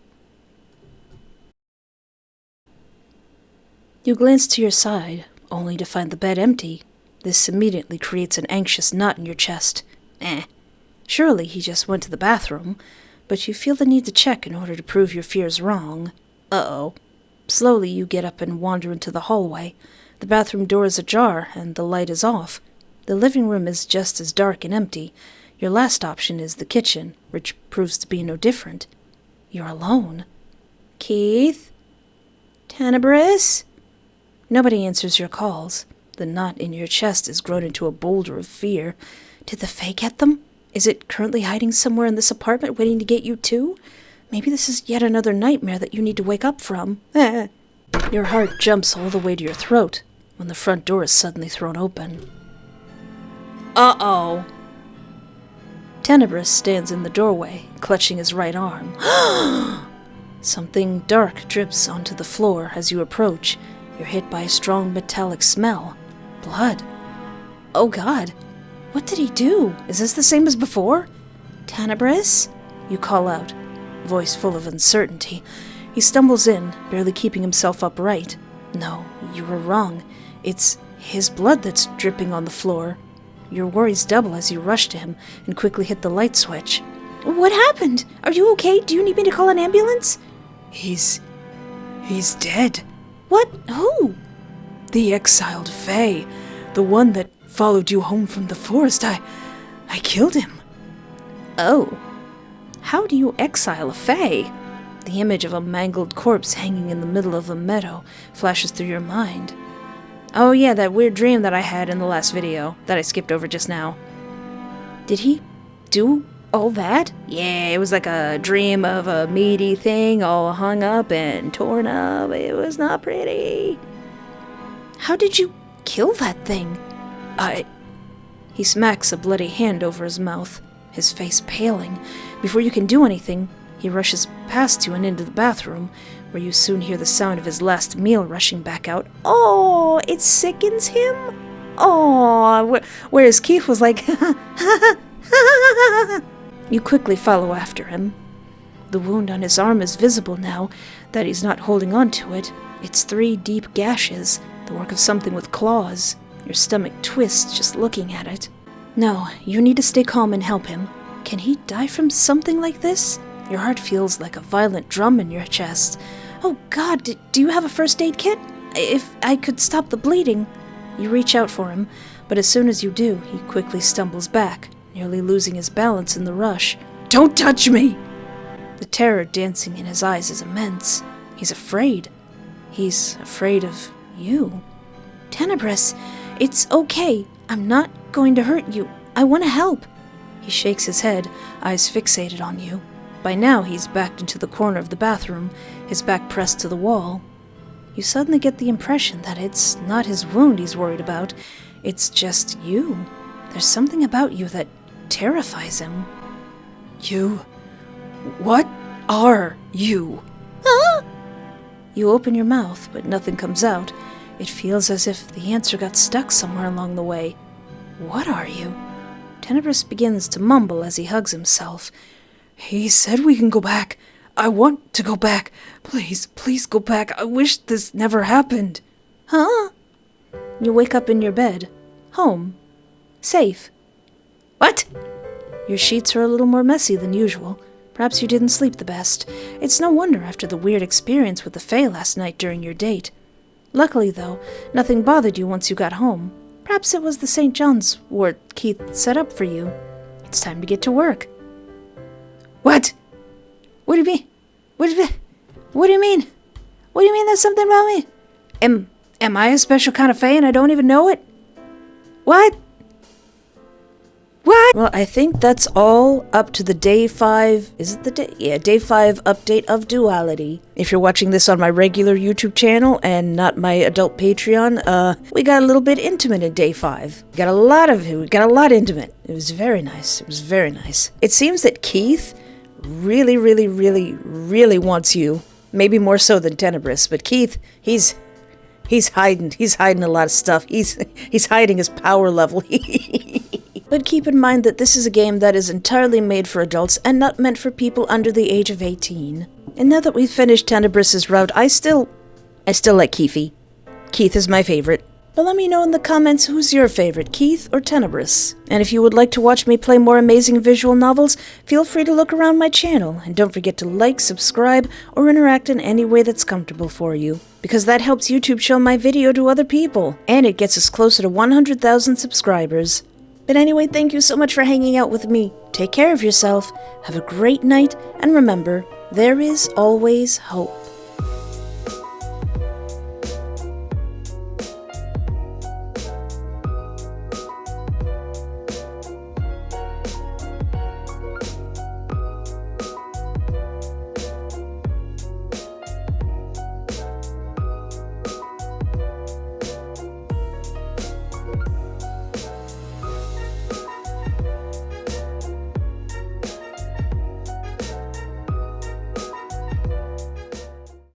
You glance to your side, only to find the bed empty. This immediately creates an anxious knot in your chest. Surely he just went to the bathroom, but you feel the need to check in order to prove your fears wrong. Uh-oh. Slowly you get up and wander into the hallway. The bathroom door is ajar, and the light is off. The living room is just as dark and empty. Your last option is the kitchen, which proves to be no different. You're alone. Keith? Tenebris? Nobody answers your calls. The knot in your chest is grown into a boulder of fear. Did the Fae get them? Is it currently hiding somewhere in this apartment waiting to get you too? Maybe this is yet another nightmare that you need to wake up from. Your heart jumps all the way to your throat when the front door is suddenly thrown open. Uh-oh. Tenebris stands in the doorway, clutching his right arm. Something dark drips onto the floor as you approach. You're hit by a strong metallic smell. Blood. Oh God. What did he do? Is this the same as before? Tenebris? You call out, voice full of uncertainty. He stumbles in, barely keeping himself upright. No, you were wrong. It's his blood that's dripping on the floor. Your worries double as you rush to him and quickly hit the light switch. What happened? Are you okay? Do you need me to call an ambulance? He's dead. What? Who? The exiled Fae. The one that followed you home from the forest. I killed him. Oh. How do you exile a Fae? The image of a mangled corpse hanging in the middle of a meadow flashes through your mind. Oh yeah, that weird dream that I had in the last video that I skipped over just now. Did he do all that? Yeah, it was like a dream of a meaty thing all hung up and torn up. It was not pretty. How did you kill that thing? He smacks a bloody hand over his mouth, his face paling. Before you can do anything, he rushes past you and into the bathroom, where you soon hear the sound of his last meal rushing back out. Oh, it sickens him? Oh, whereas Keith was like, You quickly follow after him. The wound on his arm is visible now that he's not holding on to it. It's 3 deep gashes, the work of something with claws. Your stomach twists just looking at it. No, you need to stay calm and help him. Can he die from something like this? Your heart feels like a violent drum in your chest. Oh God, do you have a first aid kit? If I could stop the bleeding. You reach out for him, but as soon as you do, he quickly stumbles back, nearly losing his balance in the rush. Don't touch me! The terror dancing in his eyes is immense. He's afraid. He's afraid of you. Tenebris, it's okay. I'm not going to hurt you. I want to help. He shakes his head, eyes fixated on you. By now, he's backed into the corner of the bathroom, his back pressed to the wall. You suddenly get the impression that it's not his wound he's worried about, it's just you. There's something about you that terrifies him. What are you? Ah! You open your mouth, but nothing comes out. It feels as if the answer got stuck somewhere along the way. What are you? Tenebris begins to mumble as he hugs himself. He said we can go back. I want to go back. Please, please go back. I wish this never happened. Huh? You wake up in your bed. Home. Safe. What? Your sheets are a little more messy than usual. Perhaps you didn't sleep the best. It's no wonder after the weird experience with the Fae last night during your date. Luckily, though, nothing bothered you once you got home. Perhaps it was the St. John's wort Keith set up for you. It's time to get to work. What? What do you mean? What do you mean? What do you mean? What do you mean there's something about me? Am I a special kind of Fae and I don't even know it? What? What? Well, I think that's all up to the day 5. Is it the day? Yeah, day 5 update of Duality. If you're watching this on my regular YouTube channel and not my adult Patreon, we got a little bit intimate in day 5. We got a lot intimate. It was very nice. It was very nice. It seems that Keith really, really, really, really wants you. Maybe more so than Tenebris, but Keith, he's hiding a lot of stuff. He's hiding his power level. But keep in mind that this is a game that is entirely made for adults and not meant for people under the age of 18. And now that we've finished Tenebris's route, I still like Keithy. Keith is my favorite. But let me know in the comments who's your favorite, Keith or Tenebris. And if you would like to watch me play more amazing visual novels, feel free to look around my channel, and don't forget to like, subscribe, or interact in any way that's comfortable for you, because that helps YouTube show my video to other people, and it gets us closer to 100,000 subscribers. But anyway, thank you so much for hanging out with me. Take care of yourself, have a great night, and remember, there is always hope.